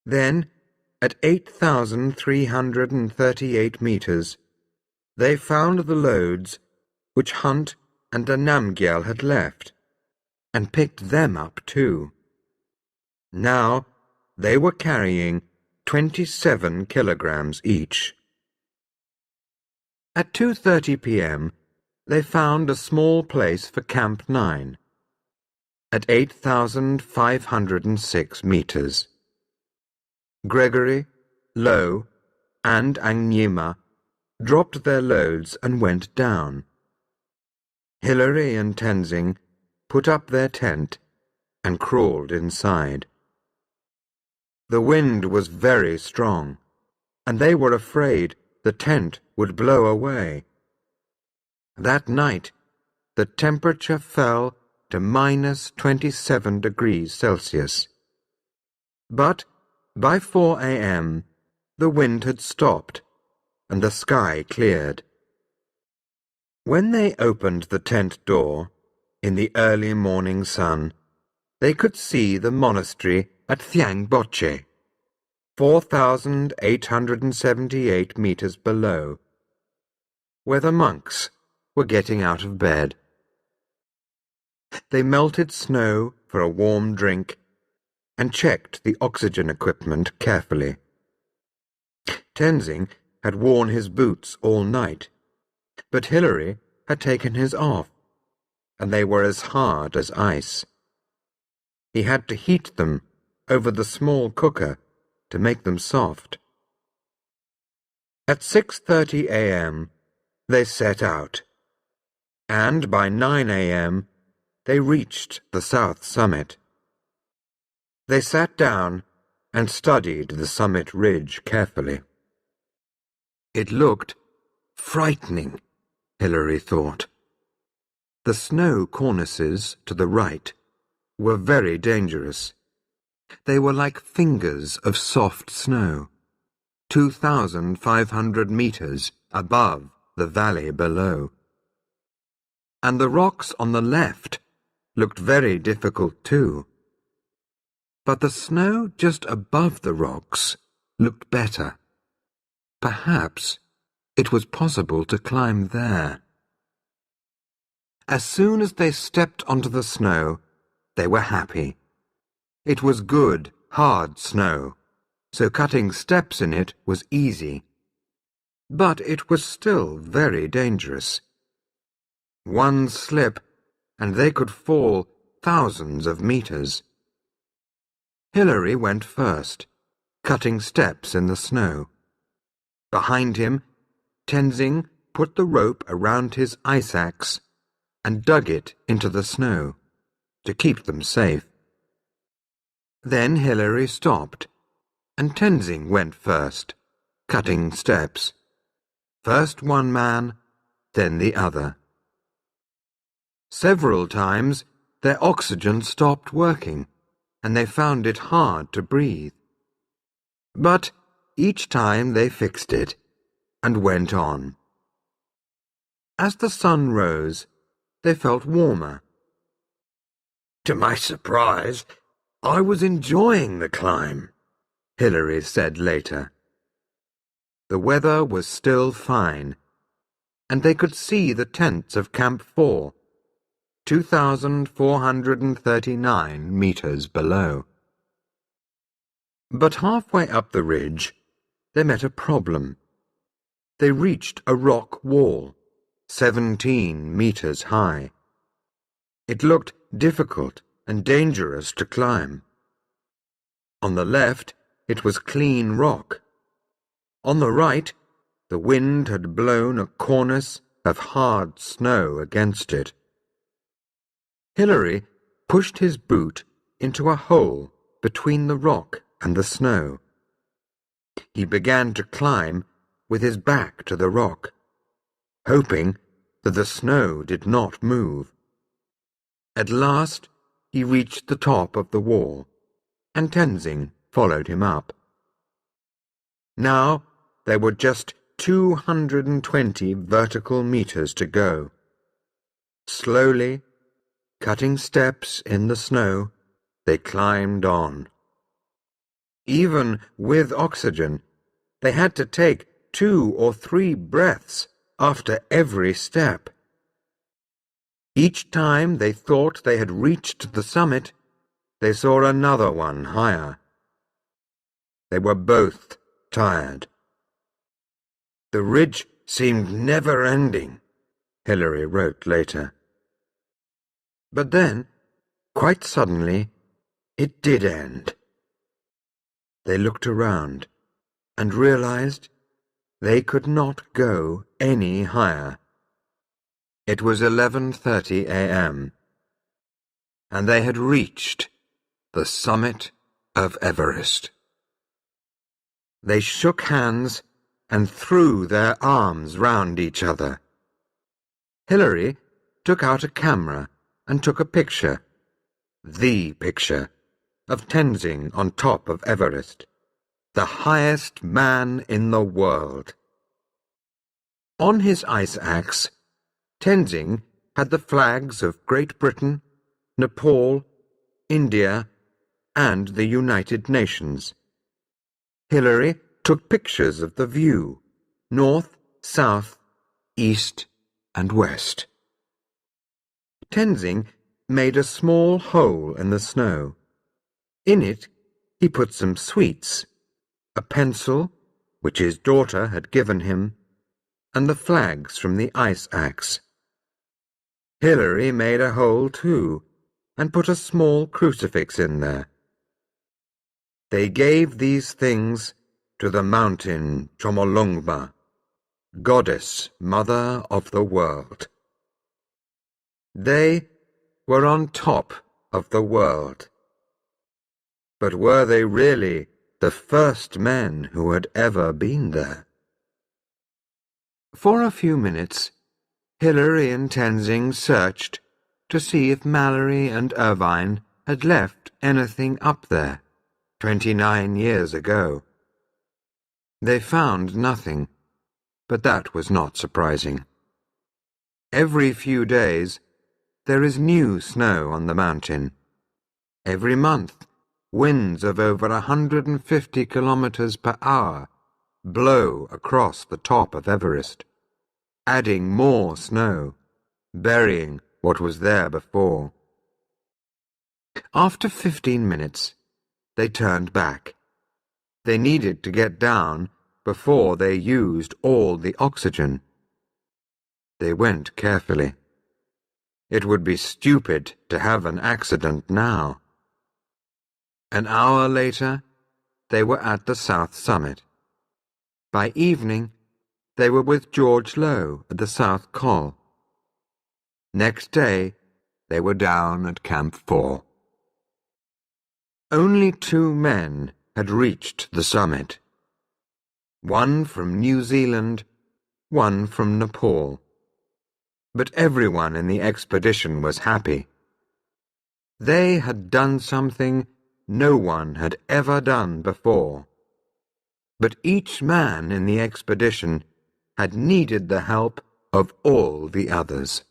S1: Then, at 8,338 meters, they found the loads which Hunt and the Namgyal had left, and picked them up too. Now they were carrying 27 kilograms each. At 2:30 p.m., they found a small place for Camp 9, at 8,506 meters. Gregory, Lowe, and Ang Nyema dropped their loads and went down. Hilary and Tenzing put up their tent and crawled inside. The wind was very strong, and they were afraid the tent would blow away. That night, the temperature fell to minus 27 degrees Celsius. But by 4 a.m., the wind had stopped, and the sky cleared. When they opened the tent door, in the early morning sun, they could see the monastery at Thiang Boche, 4,878 meters below, where the monks were getting out of bed. They melted snow for a warm drink and checked the oxygen equipment carefully. Tenzing had worn his boots all night, but Hilary had taken his off, and they were as hard as ice. He had to heat them over the small cooker to make them soft. At 6:30 a.m., they set out, and by 9 a.m., they reached the south summit. They sat down and studied the summit ridge carefully. It looked frightening, Hilary thought. The snow cornices to the right were very dangerous. They were like fingers of soft snow, 2,500 meters above the valley below. And the rocks on the left looked very difficult too. But the snow just above the rocks looked better. Perhaps it was possible to climb there. As soon as they stepped onto the snow, they were happy. It was good, hard snow, so cutting steps in it was easy. But it was still very dangerous. One slip, and they could fall thousands of meters. Hilary went first, cutting steps in the snow. Behind him, Tenzing put the rope around his ice axe and dug it into the snow to keep them safe. Then Hilary stopped, and Tenzing went first, cutting steps. First one man, then the other. Several times their oxygen stopped working, and they found it hard to breathe. But each time they fixed it and went on. As the sun rose, they felt warmer. To my surprise, I was enjoying the climb, Hilary said later. The weather was still fine, and they could see the tents of Camp 4, 2,439 meters below. But halfway up the ridge, they met a problem. They reached a rock wall, 17 meters high. It looked difficult and dangerous to climb. On the left, it was clean rock. On the right, the wind had blown a cornice of hard snow against it. Hilary pushed his boot into a hole between the rock and the snow. He began to climb with his back to the rock, hoping that the snow did not move. At last, he reached the top of the wall, and Tenzing followed him up. Now there were just 220 vertical meters to go. Slowly, cutting steps in the snow, they climbed on. Even with oxygen, they had to take 2 or 3 breaths after every step. Each time they thought they had reached the summit, they saw another one higher. They were both tired. The ridge seemed never-ending, Hilary wrote later. But then, quite suddenly, it did end. They looked around and realized they could not go any higher. It was 11:30 a.m., and they had reached the summit of Everest. They shook hands and threw their arms round each other. Hilary took out a camera and took a picture, the picture, of Tenzing on top of Everest, the highest man in the world. On his ice axe, Tenzing had the flags of Great Britain, Nepal, India, and the United Nations. Hilary took pictures of the view, north, south, east, and west. Tenzing made a small hole in the snow. In it, he put some sweets, a pencil, which his daughter had given him, and the flags from the ice axe. Hilary made a hole too, and put a small crucifix in there. They gave these things to the mountain Chomolungma, goddess, mother of the world. They were on top of the world. But were they really the first men who had ever been there? For a few minutes, Hilary and Tenzing searched to see if Mallory and Irvine had left anything up there 29 years ago. They found nothing, but that was not surprising. Every few days, there is new snow on the mountain. Every month, winds of over 150 kilometers per hour blow across the top of Everest, adding more snow, burying what was there before. After 15 minutes, they turned back. They needed to get down before they used all the oxygen. They went carefully. It would be stupid to have an accident now. An hour later, they were at the south summit. By evening, they were with George Low at the South Col. Next day, they were down at Camp 4. Only 2 men had reached the summit. One from New Zealand, one from Nepal. But everyone in the expedition was happy. They had done something no one had ever done before. But each man in the expedition had needed the help of all the others.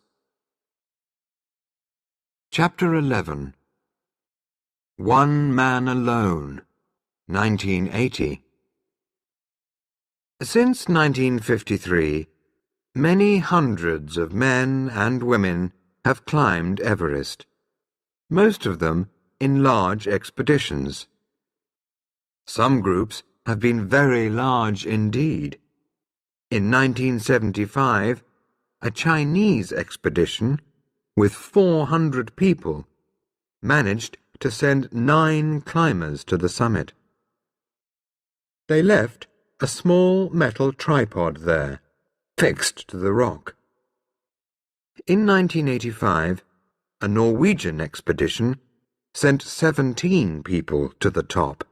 S1: Chapter 11. One Man Alone, 1980. Since 1953, many hundreds of men and women have climbed Everest, most of them in large expeditions. Some groups have been very large indeed. In 1975, a Chinese expedition with 400 people managed to send 9 climbers to the summit. They left a small metal tripod there, fixed to the rock. In 1985, a Norwegian expedition sent 17 people to the top.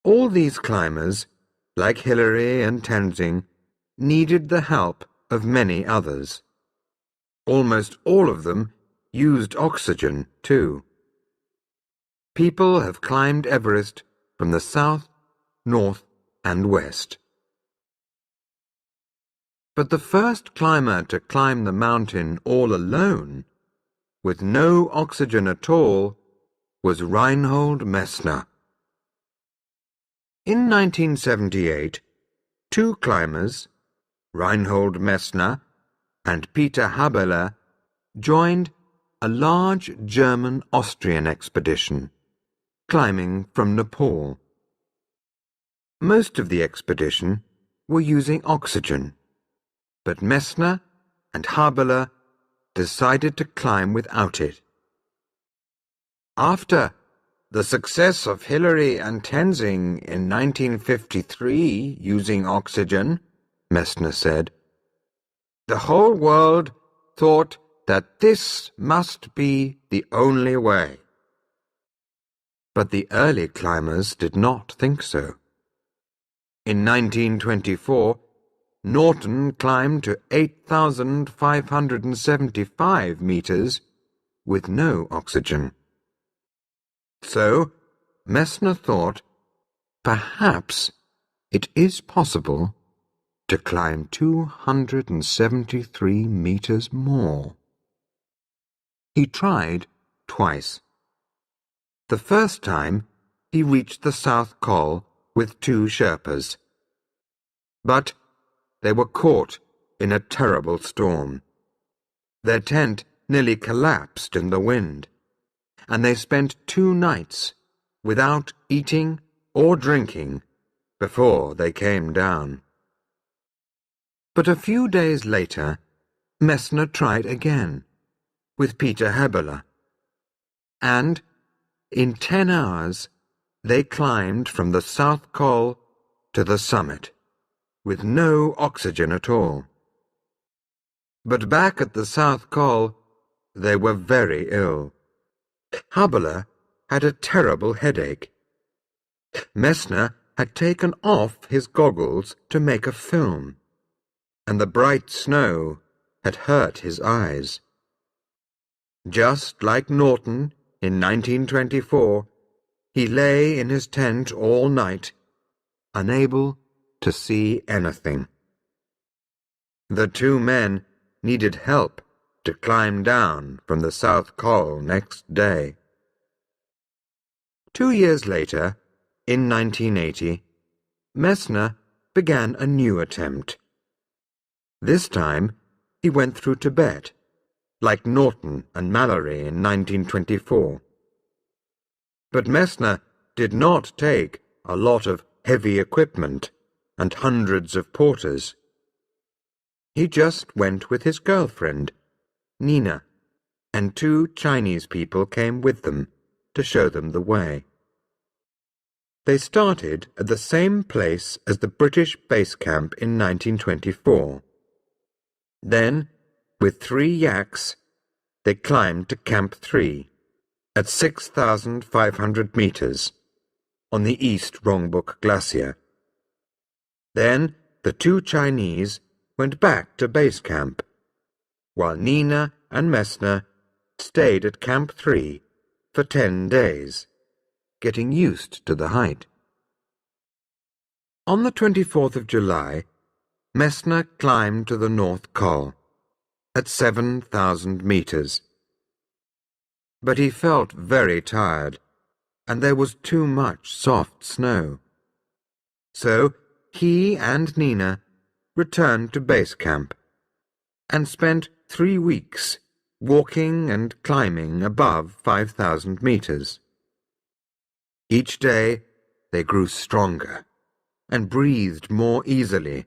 S1: All these climbers, like Hillary and Tenzing, needed the help of many others. Almost all of them used oxygen, too. People have climbed Everest from the south, north, and west. But the first climber to climb the mountain all alone, with no oxygen at all, was Reinhold Messner. In 1978, 2 climbers, Reinhold Messner and Peter Habeler, joined a large German-Austrian expedition, climbing from Nepal. Most of the expedition were using oxygen, but Messner and Habeler decided to climb without it. After the success of Hillary and Tenzing in 1953 using oxygen, Messner said, the whole world thought that this must be the only way. But the early climbers did not think so. In 1924, Norton climbed to 8,575 meters with no oxygen. So, Messner thought, perhaps it is possible to climb 273 meters more. He tried twice. The first time, he reached the South Col with 2 Sherpas. But they were caught in a terrible storm. Their tent nearly collapsed in the wind, and they spent 2 nights without eating or drinking before they came down. But a few days later, Messner tried again, with Peter Habeler, and in 10 hours they climbed from the South Col to the summit, with no oxygen at all. But back at the South Col, they were very ill. Habeler had a terrible headache. Messner had taken off his goggles to make a film, and the bright snow had hurt his eyes. Just like Norton in 1924, he lay in his tent all night, unable to see anything. The 2 men needed help to climb down from the South Col next day. 2 years later, in 1980, Messner began a new attempt. This time, he went through Tibet, like Norton and Mallory in 1924. But Messner did not take a lot of heavy equipment and hundreds of porters. He just went with his girlfriend, Nina, and 2 Chinese people came with them to show them the way. They started at the same place as the British base camp in 1924. Then, with 3 yaks, they climbed to Camp 3 at 6,500 meters on the East Rongbuk Glacier. Then the 2 Chinese went back to base camp, while Nina and Messner stayed at Camp 3 for 10 days, getting used to the height. On the 24th of July, Messner climbed to the North Col at 7,000 meters. But he felt very tired, and there was too much soft snow. So he and Nina returned to base camp and spent 3 weeks walking and climbing above 5,000 meters. Each day they grew stronger and breathed more easily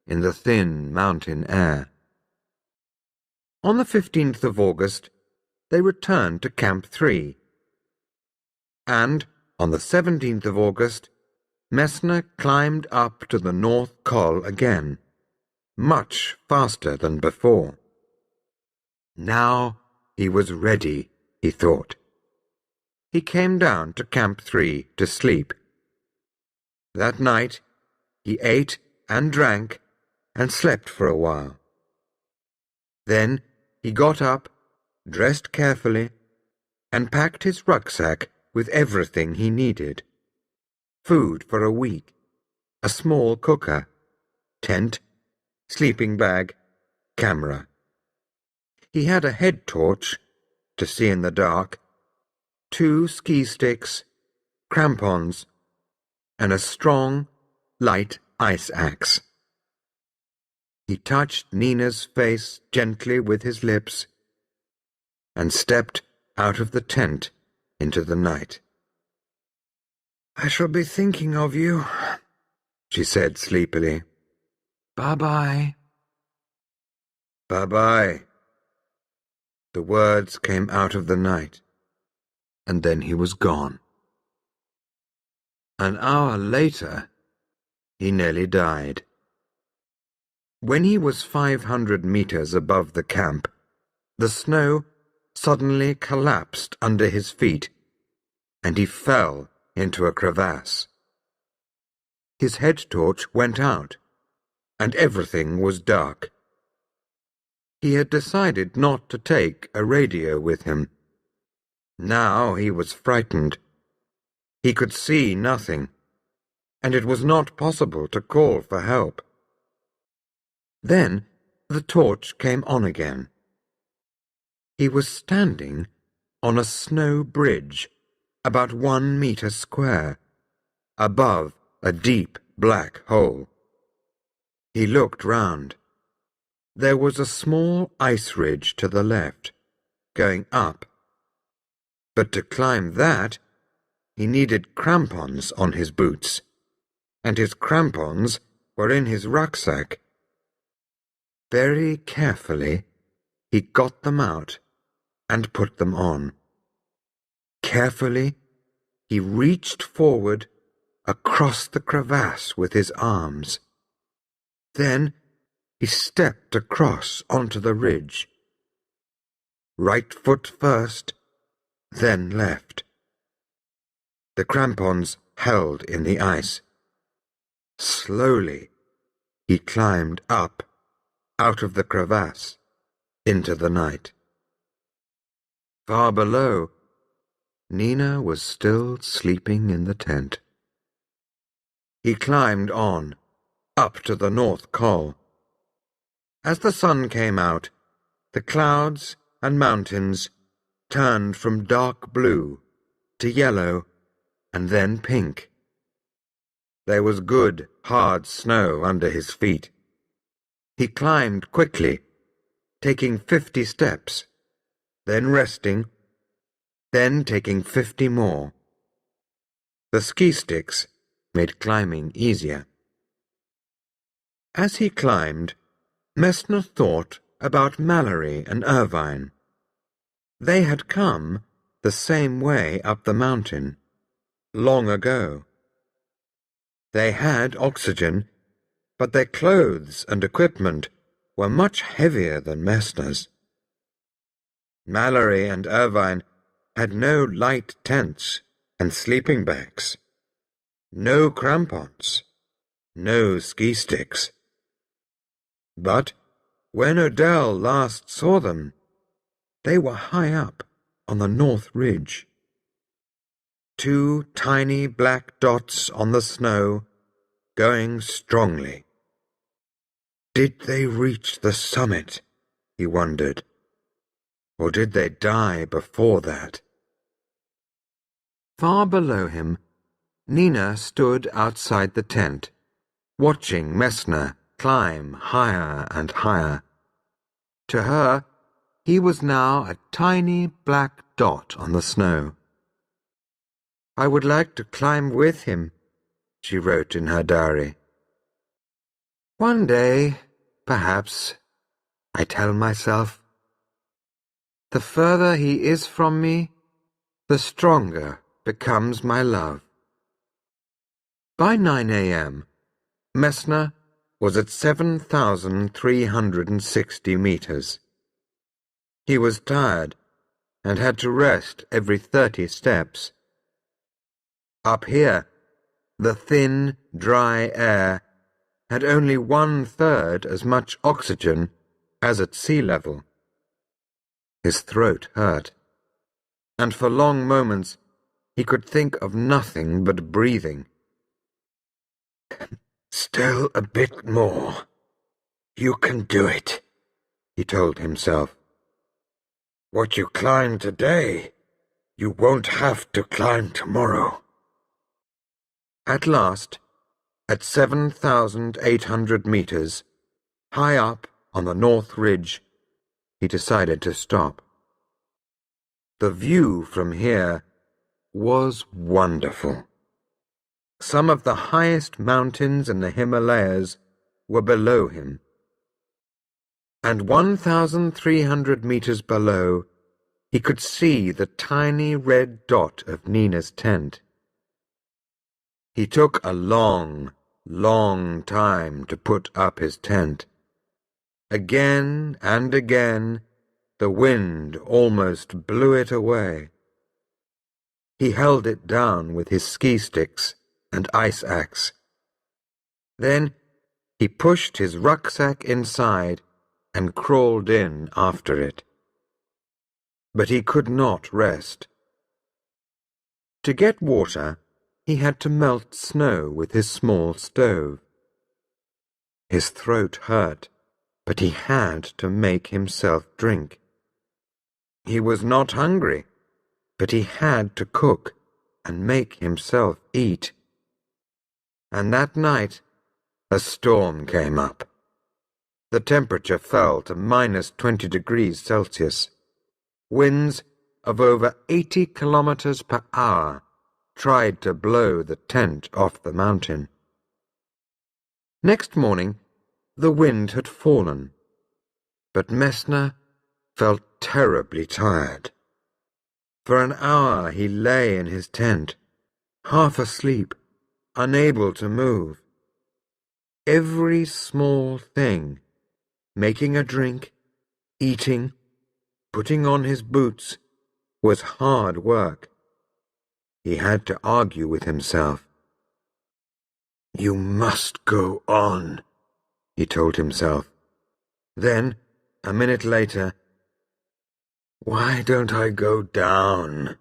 S1: in the thin mountain air. On the 15th of August, they returned to Camp 3, and on the 17th of August, Messner climbed up to the North Col again, much faster than before. Now he was ready, he thought. He came down to Camp 3 to sleep. That night he ate and drank and slept for a while. Then he got up, dressed carefully, and packed his rucksack with everything he needed. Food for a week, a small cooker, tent, sleeping bag, camera. He had a head torch to see in the dark, 2 ski sticks, crampons, and a strong, light ice axe. He touched Nina's face gently with his lips and stepped out of the tent into the night. "I shall be thinking of you," she said sleepily. "Bye-bye." "Bye-bye." The words came out of the night, and then he was gone. An hour later, he nearly died. When he was 500 meters above the camp, the snow suddenly collapsed under his feet, and he fell into a crevasse. His head torch went out, and everything was dark. He had decided not to take a radio with him. Now he was frightened. He could see nothing, and it was not possible to call for help. Then the torch came on again. He was standing on a snow bridge about 1 meter square, above a deep black hole. He looked round. There was a small ice ridge to the left, going up. But to climb that, he needed crampons on his boots, and his crampons were in his rucksack. Very carefully, he got them out and put them on. Carefully, he reached forward across the crevasse with his arms. Then he stepped across onto the ridge. Right foot first, then left. The crampons held in the ice. Slowly, he climbed up, out of the crevasse, into the night. Far below, Nina was still sleeping in the tent. He climbed on, up to the North Col. As the sun came out, the clouds and mountains turned from dark blue to yellow and then pink. There was good, hard snow under his feet. He climbed quickly, taking 50 steps, then resting, then taking 50 more. The ski sticks made climbing easier. As he climbed, Messner thought about Mallory and Irvine. They had come the same way up the mountain, long ago. They had oxygen, but their clothes and equipment were much heavier than Messner's. Mallory and Irvine had no light tents and sleeping bags, no crampons, no ski sticks. But when Odell last saw them, they were high up on the North Ridge. 2 tiny black dots on the snow, going strongly. Did they reach the summit, he wondered, or did they die before that? Far below him, Nina stood outside the tent, watching Messner climb higher and higher. To her, he was now a tiny black dot on the snow. "I would like to climb with him," she wrote in her diary. "One day, perhaps," I tell myself. "The further he is from me, the stronger becomes my love." By 9 a.m., Messner was at 7,360 meters. He was tired and had to rest every 30 steps. Up here, the thin, dry air had only 1/3 as much oxygen as at sea level. His throat hurt, and for long moments he could think of nothing but breathing. "Still a bit more. You can do it," he told himself. "What you climb today, you won't have to climb tomorrow." At last, at 7,800 meters, high up on the North Ridge, he decided to stop. The view from here was wonderful. Some of the highest mountains in the Himalayas were below him, and 1,300 meters below he could see the tiny red dot of Nina's tent. He took a long, long time to put up his tent. Again and again the wind almost blew it away. He held it down with his ski sticks and ice axe. Then he pushed his rucksack inside and crawled in after it. But he could not rest. To get water, he had to melt snow with his small stove. His throat hurt, but he had to make himself drink. He was not hungry, but he had to cook and make himself eat. And that night, a storm came up. The temperature fell to -20 degrees Celsius. Winds of over 80 kilometers per hour tried to blow the tent off the mountain. Next morning, the wind had fallen, but Messner felt terribly tired. For an hour he lay in his tent, half asleep, unable to move. Every small thing, making a drink, eating, putting on his boots, was hard work. He had to argue with himself. "You must go on," he told himself. Then, a minute later, "Why don't I go down?"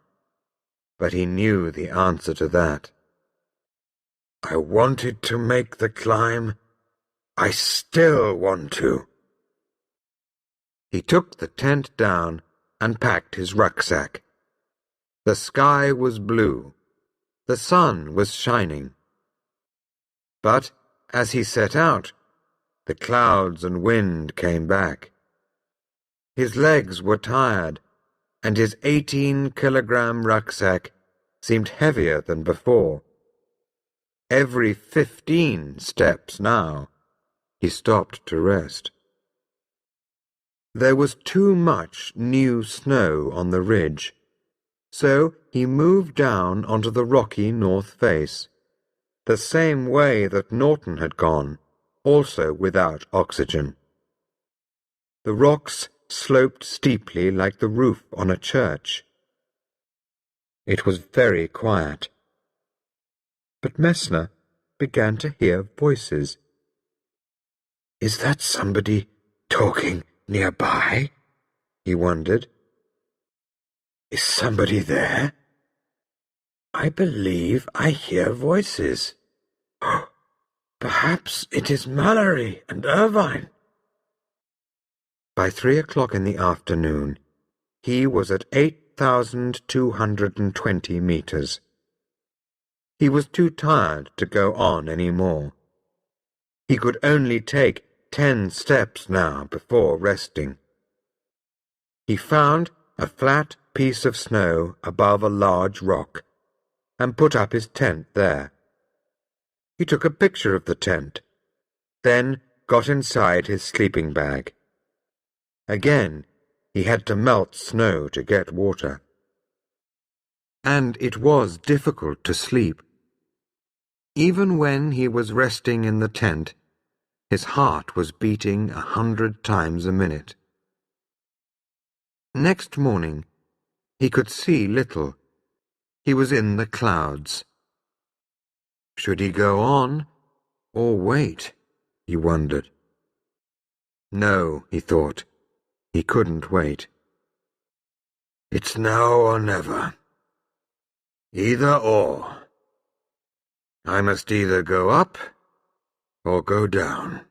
S1: But he knew the answer to that. "I wanted to make the climb. I still want to." He took the tent down and packed his rucksack. The sky was blue. The sun was shining. But as he set out, the clouds and wind came back. His legs were tired, and his 18-kilogram rucksack seemed heavier than before. Every 15 steps now, he stopped to rest. There was too much new snow on the ridge, so he moved down onto the rocky north face, the same way that Norton had gone, also without oxygen. The rocks sloped steeply like the roof on a church. It was very quiet. But Messner began to hear voices. "Is that somebody talking nearby?" he wondered. "Is somebody there? I believe I hear voices. Perhaps it is Mallory and Irvine." By 3 o'clock in the afternoon, he was at 8,220 meters. He was too tired to go on any more. He could only take 10 steps now before resting. He found a flat piece of snow above a large rock and put up his tent there. He took a picture of the tent, then got inside his sleeping bag. Again, he had to melt snow to get water. And it was difficult to sleep. Even when he was resting in the tent, his heart was beating 100 times a minute. Next morning, he could see little. He was in the clouds. Should he go on or wait? He wondered. No, he thought. He couldn't wait. It's now or never. Either or. I must either go up or go down.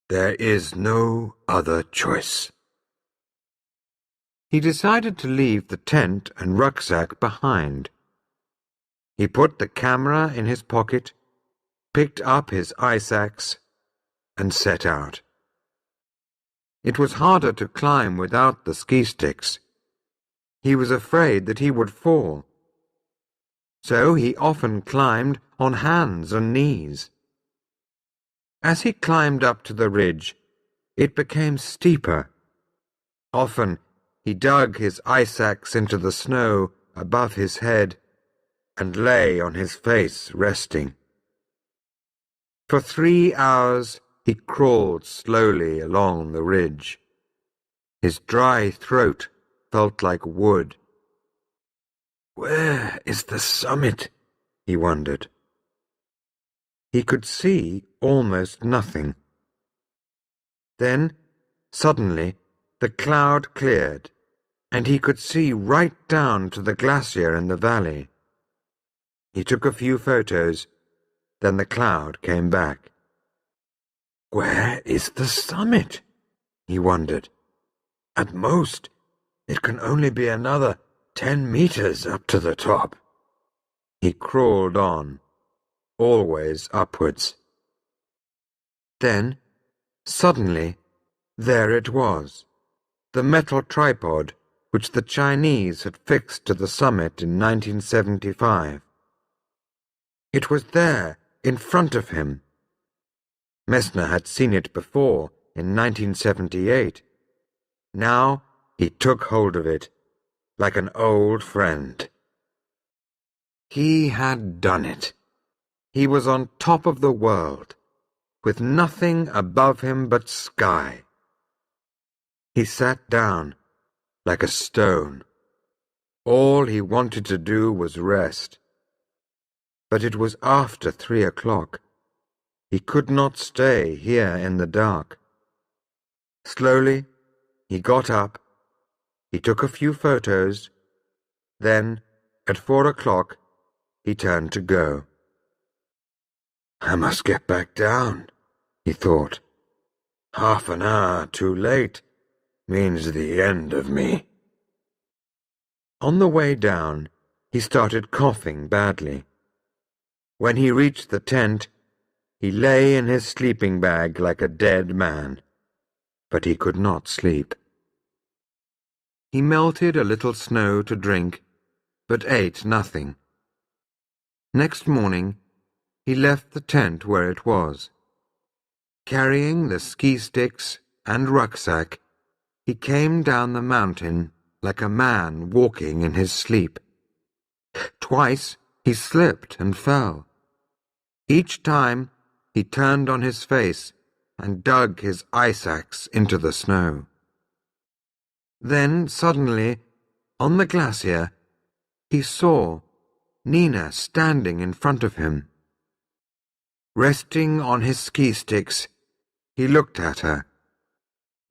S1: There is no other choice. He decided to leave the tent and rucksack behind. He put the camera in his pocket, picked up his ice axe, and set out. It was harder to climb without the ski sticks. He was afraid that he would fall. So he often climbed on hands and knees. As he climbed up to the ridge, it became steeper. Often he dug his ice axe into the snow above his head and lay on his face resting. For 3 hours he crawled slowly along the ridge. His dry throat felt like wood. Where is the summit? He wondered. He could see almost nothing. Then, suddenly, the cloud cleared, and he could see right down to the glacier in the valley. He took a few photos, then the cloud came back. Where is the summit? He wondered. At most, it can only be another 10 meters up to the top. He crawled on, always upwards. Then, suddenly, there it was, the metal tripod which the Chinese had fixed to the summit in 1975. It was there, in front of him. Messner had seen it before, in 1978. Now he took hold of it, like an old friend. He had done it. He was on top of the world, with nothing above him but sky. He sat down, like a stone. All he wanted to do was rest. But it was after 3 o'clock. He could not stay here in the dark. Slowly, he got up. He took a few photos. Then, at 4 o'clock, he turned to go. I must get back down, he thought. Half an hour too late means the end of me. On the way down, he started coughing badly. When he reached the tent, he lay in his sleeping bag like a dead man, but he could not sleep. He melted a little snow to drink, but ate nothing. Next morning, he left the tent where it was. Carrying the ski sticks and rucksack, he came down the mountain like a man walking in his sleep. Twice he slipped and fell. Each time he turned on his face and dug his ice axe into the snow. Then suddenly, on the glacier, he saw Nina standing in front of him. Resting on his ski sticks, he looked at her.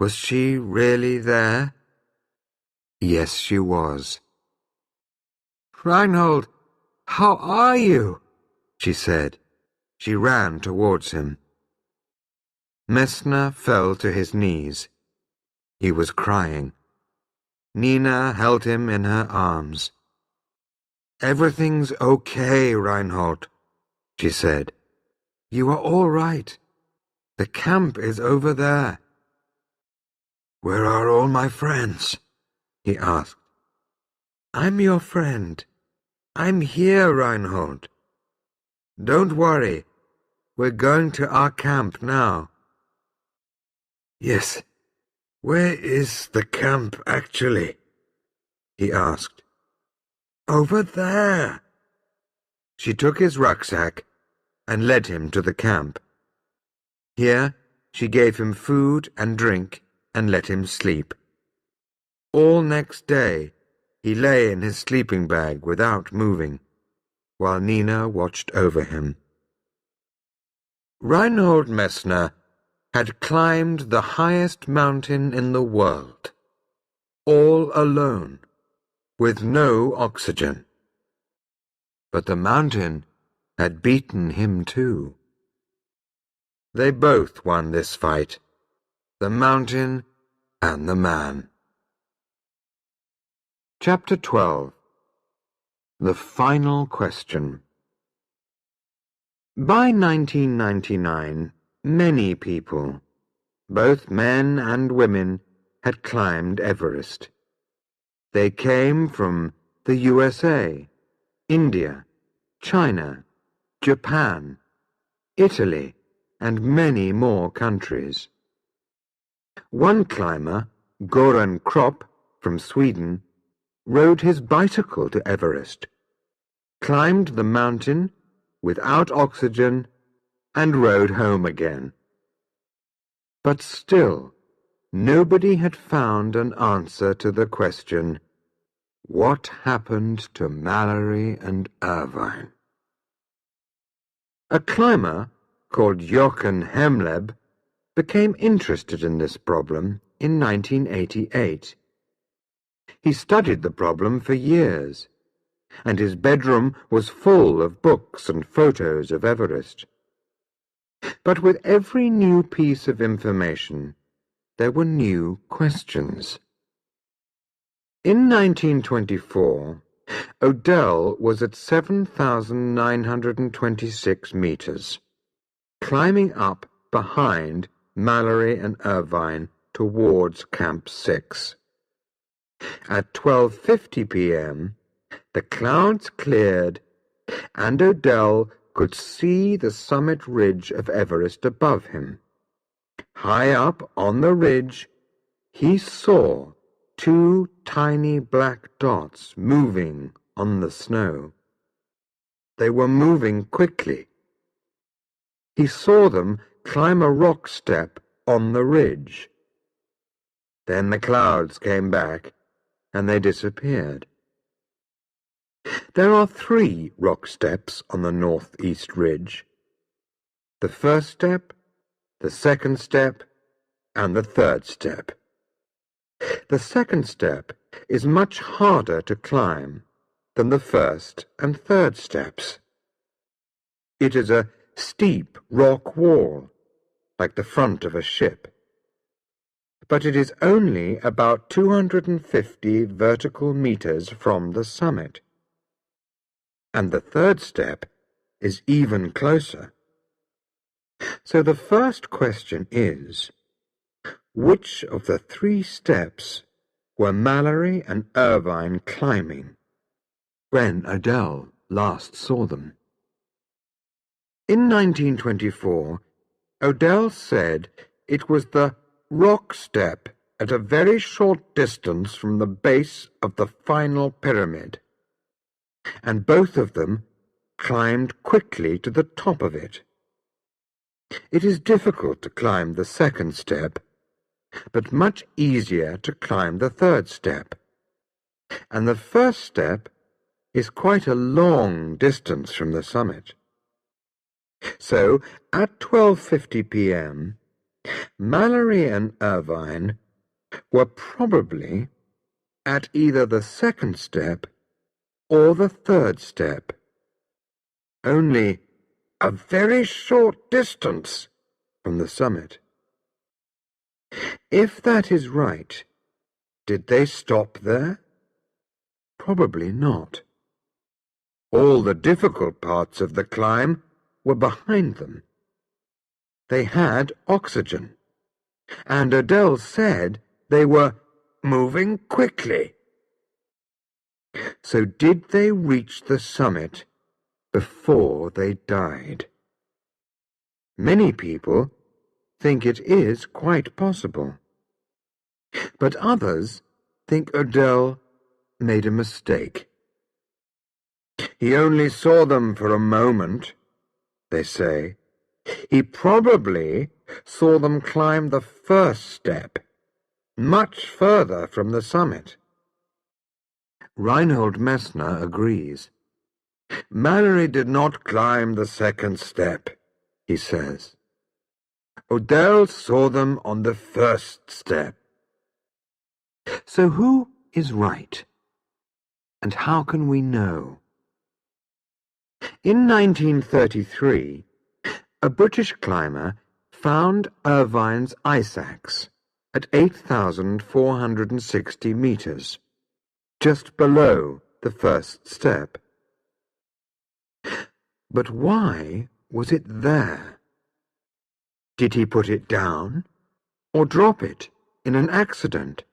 S1: Was she really there? Yes, she was. Reinhold, how are you? She said. She ran towards him. Messner fell to his knees. He was crying. Nina held him in her arms. Everything's okay, Reinhold, she said. You are all right. The camp is over there." "Where are all my friends?" he asked. "I'm your friend. I'm here, Reinhold. Don't worry. We're going to our camp now." "Yes. Where is the camp, actually?" he asked. "Over there." She took his rucksack and led him to the camp. Here she gave him food and drink and let him sleep. All next day he lay in his sleeping bag without moving, while Nina watched over him. Reinhold Messner had climbed the highest mountain in the world, all alone, with no oxygen. But the mountain had beaten him too. They both won this fight, the mountain and the man. Chapter 12. The Final Question. By 1999, many people, both men and women, had climbed Everest. They came from the USA, India, China, Japan, Italy, and many more countries. One climber, Göran Kropp, from Sweden, rode his bicycle to Everest, climbed the mountain without oxygen, and rode home again. But still, nobody had found an answer to the question, what happened to Mallory and Irvine? A climber called Jochen Hemleb became interested in this problem in 1988. He studied the problem for years, and his bedroom was full of books and photos of Everest. But with every new piece of information, there were new questions. In 1924, Odell was at 7,926 meters, climbing up behind Mallory and Irvine towards Camp 6. At 12:50 p.m., the clouds cleared, and Odell could see the summit ridge of Everest above him. High up on the ridge, he saw two tiny black dots moving on the snow. They were moving quickly. He saw them climb a rock step on the ridge. Then the clouds came back, and they disappeared. There are 3 rock steps on the northeast ridge. The first step, the second step, and the third step. The second step is much harder to climb than the first and third steps. It is a steep rock wall, like the front of a ship. But it is only about 250 vertical meters from the summit. And the third step is even closer. So the first question is, which of the 3 steps were Mallory and Irvine climbing when Odell last saw them? In 1924, Odell said it was the rock step at a very short distance from the base of the final pyramid, and both of them climbed quickly to the top of it. It is difficult to climb the second step, but much easier to climb the third step. And the first step is quite a long distance from the summit. So, at 12:50 p.m., Mallory and Irvine were probably at either the second step or the third step, only a very short distance from the summit. If that is right, did they stop there? Probably not. All the difficult parts of the climb were behind them. they had oxygen, and Adele said they were moving quickly. So did they reach the summit before they died? Many people think it is quite possible, but others think Adele made a mistake. He only saw them for a moment, they say. He probably saw them climb the first step, much further from the summit. Reinhold Messner agrees. Mallory did not climb the second step, he says. Adele saw them on the first step. So who is right? And how can we know? In 1933, a British climber found Irvine's ice axe at 8,460 meters, just below the first step. But why was it there? Did he put it down or drop it in an accident?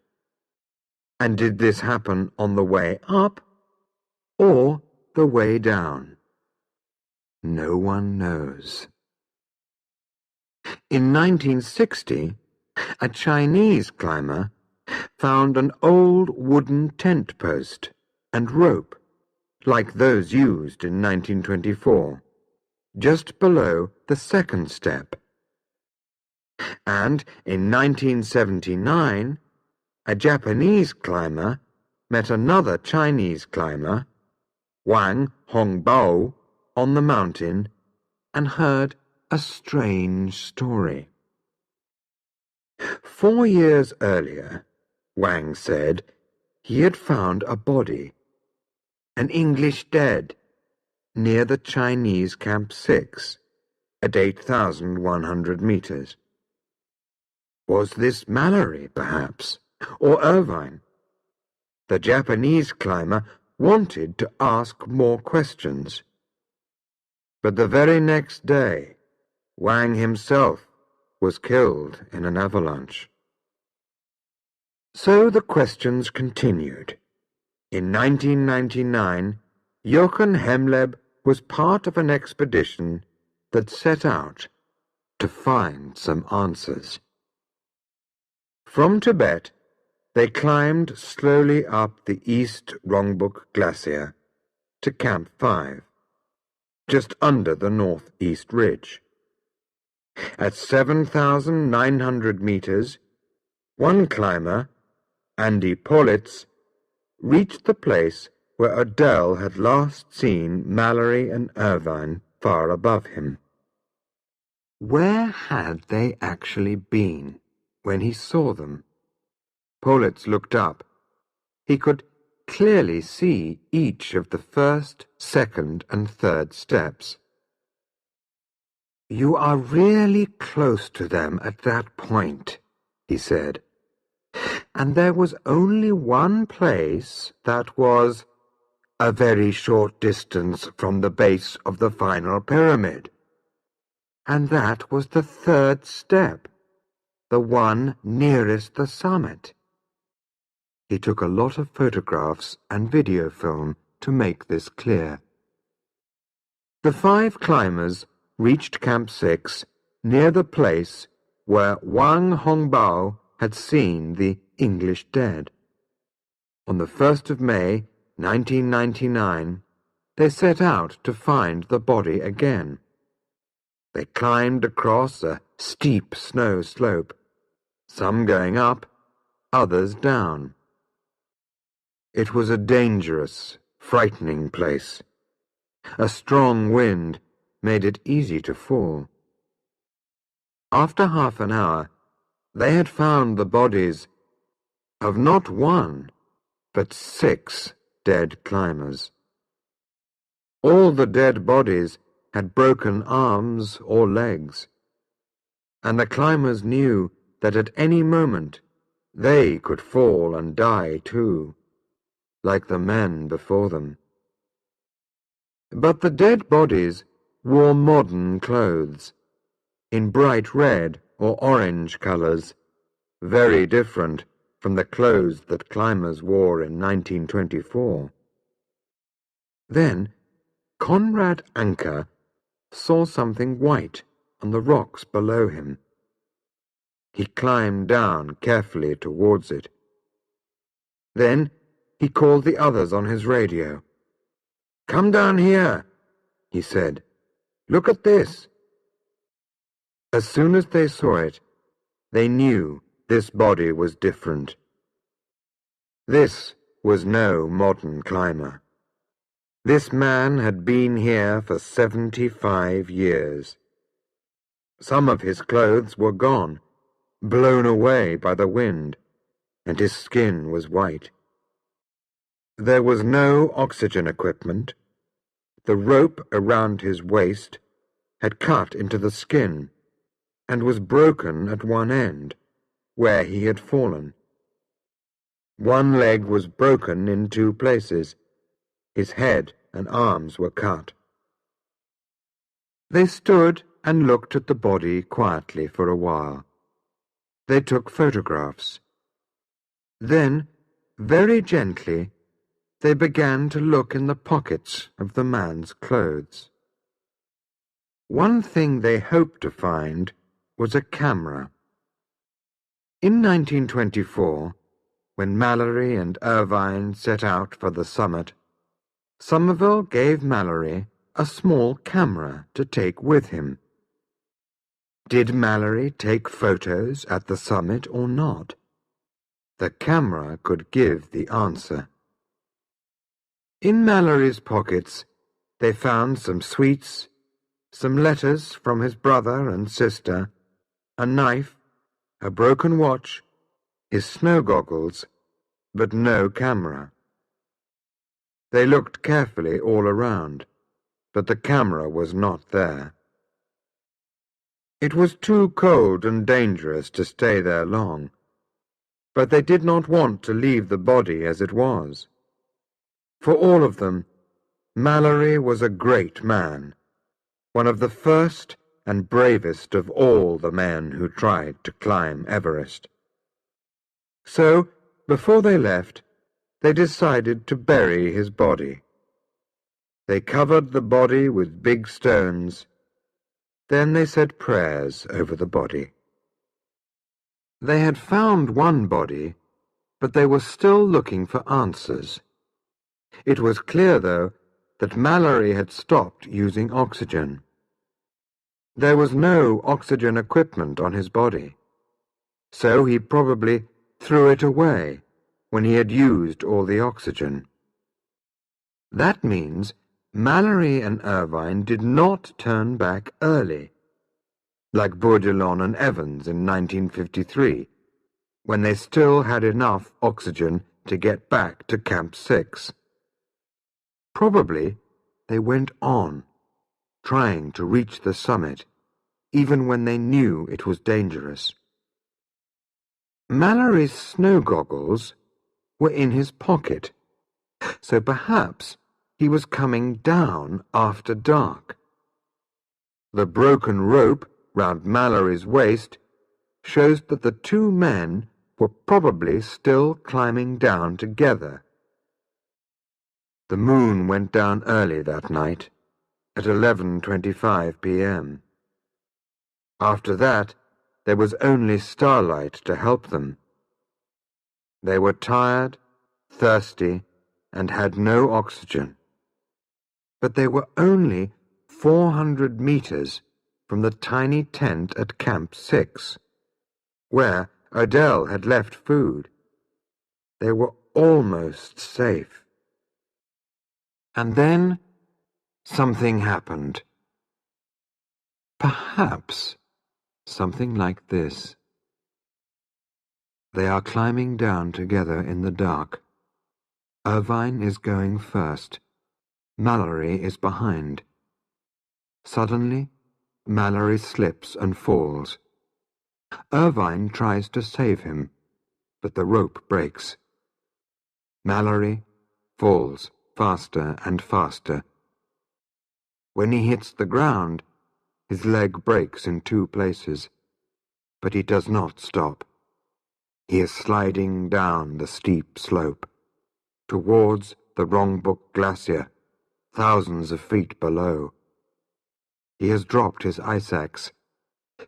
S1: And did this happen on the way up or the way down? No one knows. In 1960, a Chinese climber found an old wooden tent post and rope, like those used in 1924, just below the second step. And in 1979, a Japanese climber met another Chinese climber, Wang Hongbao, on the mountain and heard a strange story. 4 years earlier, Wang said he had found a body, an English dead, near the Chinese Camp 6 at 8,100 meters. Was this Mallory, perhaps, or Irvine? The Japanese climber wanted to ask more questions. But the very next day, Wang himself was killed in an avalanche. So the questions continued. In 1999, Jochen Hemleb was part of an expedition that set out to find some answers. From Tibet, they climbed slowly up the East Rongbuk Glacier to Camp 5, just under the northeast ridge. At 7,900 meters, one climber, Andy Politz, reached the place where Adele had last seen Mallory and Irvine far above him. Where had they actually been when he saw them? Politz looked up. He could clearly see each of the first, second, and third steps. "You are really close to them at that point," he said. "And there was only one place that was a very short distance from the base of the final pyramid. And that was the third step, the one nearest the summit." He took a lot of photographs and video film to make this clear. The 5 climbers reached Camp 6 near the place where Wang Hongbao had seen the English dead. On the 1st of May, 1999, they set out to find the body again. They climbed across a steep snow slope, some going up, others down. It was a dangerous, frightening place. A strong wind made it easy to fall. After half an hour, they had found the bodies of not 1, but 6 dead climbers. All the dead bodies had broken arms or legs, and the climbers knew that at any moment they could fall and die too, like the men before them. But the dead bodies wore modern clothes. in bright red or orange colours, very different from the clothes that climbers wore in 1924. Then Conrad Anker saw something white on the rocks below him. He climbed down carefully towards it. Then he called the others on his radio. "Come down here," he said. "Look at this." As soon as they saw it, they knew this body was different. This was no modern climber. This man had been here for 75 years. Some of his clothes were gone, blown away by the wind, and his skin was white. There was no oxygen equipment. The rope around his waist had cut into the skin and was broken at one end, where he had fallen. One leg was broken in 2 places. His head and arms were cut. They stood and looked at the body quietly for a while. They took photographs. Then, very gently, they began to look in the pockets of the man's clothes. One thing they hoped to find was a camera. In 1924, when Mallory and Irvine set out for the summit, Somerville gave Mallory a small camera to take with him. Did Mallory take photos at the summit or not? The camera could give the answer. In Mallory's pockets, they found some sweets, some letters from his brother and sister, a knife, a broken watch, his snow goggles, but no camera. They looked carefully all around, but the camera was not there. It was too cold and dangerous to stay there long, but they did not want to leave the body as it was. For all of them, Mallory was a great man, one of the first and bravest of all the men who tried to climb Everest. So, before they left, they decided to bury his body. They covered the body with big stones. Then they said prayers over the body. They had found one body, but they were still looking for answers. It was clear, though, that Mallory had stopped using oxygen. There was no oxygen equipment on his body, so he probably threw it away when he had used all the oxygen. That means Mallory and Irvine did not turn back early, like Bourdelon and Evans in 1953, when they still had enough oxygen to get back to Camp 6. Probably they went on, trying to reach the summit, even when they knew it was dangerous. Mallory's snow goggles were in his pocket, so perhaps he was coming down after dark. The broken rope round Mallory's waist shows that the 2 men were probably still climbing down together. The moon went down early that night, at 11:25 p.m. After that, there was only starlight to help them. They were tired, thirsty, and had no oxygen. But they were only 400 meters from the tiny tent at Camp 6, where Odell had left food. They were almost safe. And then something happened. Perhaps something like this. They are climbing down together in the dark. Irvine is going first. Mallory is behind. Suddenly, Mallory slips and falls. Irvine tries to save him, but the rope breaks. Mallory falls faster and faster. When he hits the ground, His leg breaks in 2 places, but he does not stop. He is sliding down the steep slope, towards the Rongbuk Glacier, thousands of feet below. He has dropped his ice axe,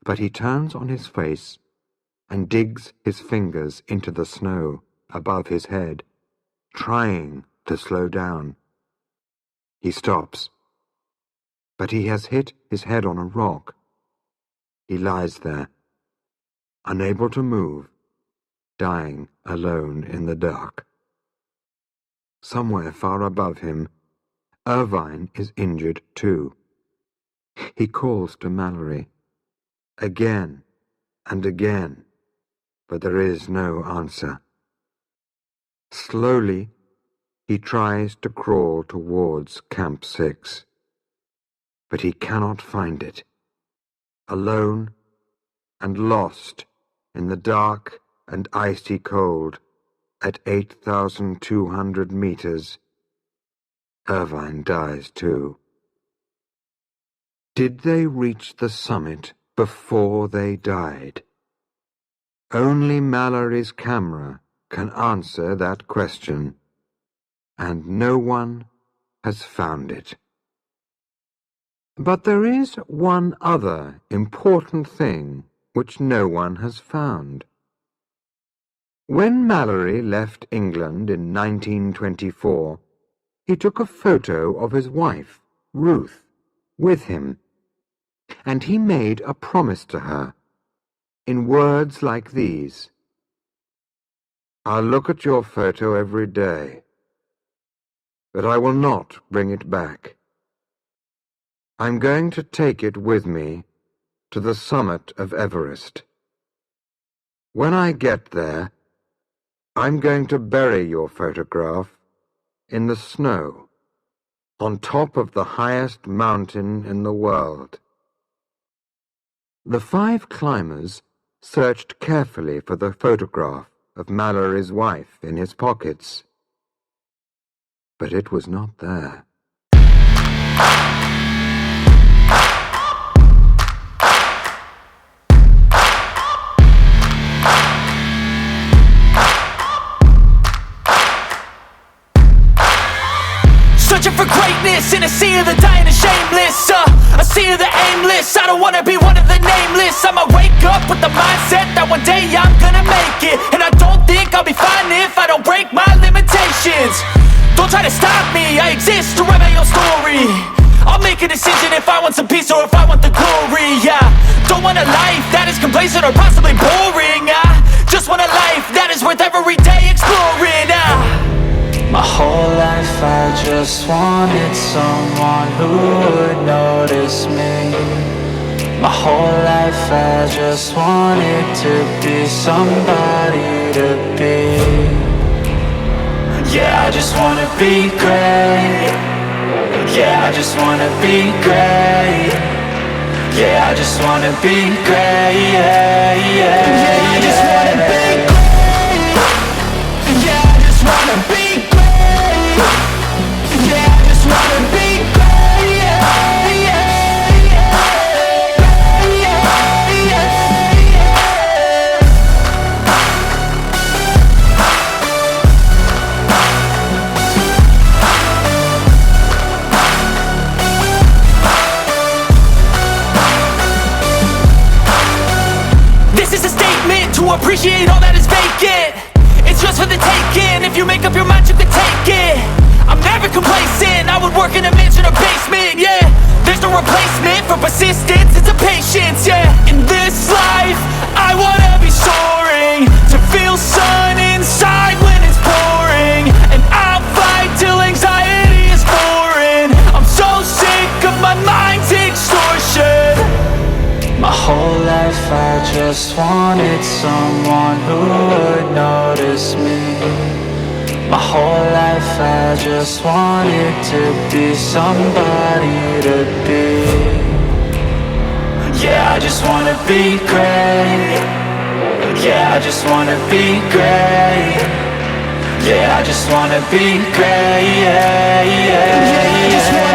S1: but he turns on his face and digs his fingers into the snow above his head, trying to slow down. He stops, but he has hit his head on a rock. He lies there, unable to move, dying alone in the dark. Somewhere far above him, Irvine is injured too. He calls to Mallory, again and again, but there is no answer. Slowly, he tries to crawl towards Camp 6, but he cannot find it. Alone and lost in the dark and icy cold at 8,200 meters, Irvine dies too. Did they reach the summit before they died? Only Mallory's camera can answer that question, and no one has found it. But there is one other important thing which no one has found. When Mallory left England in 1924, he took a photo of his wife, Ruth, with him, and he made a promise to her, in words like these: "I'll look at your photo every day, but I will not bring it back. I'm going to take it with me to the summit of Everest. When I get there, I'm going to bury your photograph in the snow on top of the highest mountain in the world." The 5 climbers searched carefully for the photograph of Mallory's wife in his pockets, but it was not there.
S2: Searching for greatness in a sea of the dying and shameless, a sea of the aimless. I don't wanna be one of the nameless. I'ma wake up with the mindset that one day I'm gonna make it, and I don't think I'll be fine if I don't break my limitations. Don't try to stop me, I exist to write my own story. I'll make a decision if I want some peace or if I want the glory. Don't want a life that is complacent or possibly boring. I just want a life that is worth every day exploring. My whole life I just wanted someone who would notice me. My whole life I just wanted to be somebody to be. Yeah, I just wanna be great. Yeah, I just wanna be great. Yeah, I just wanna be great. Yeah, I just wanna be great. Yeah, I just wanna be great. Yeah, I just wanna be great. This is a statement to appreciate all that is vacant. It's just for the taking. If you make up your mind, you can take it. I'm never complacent. I would work in a mansion or basement, yeah. There's no replacement for persistence, it's a patience, yeah. In this life, I wanna be soaring, to feel sun inside when it's pouring. And I'll fight till anxiety is foreign. I'm so sick of my mind's extortion. My whole life I just wanted someone who would notice me. My whole life I just wanted to be somebody to be. Yeah, I just wanna be great. Yeah, I just wanna be great. Yeah, I just wanna be great. Yeah, I just wanna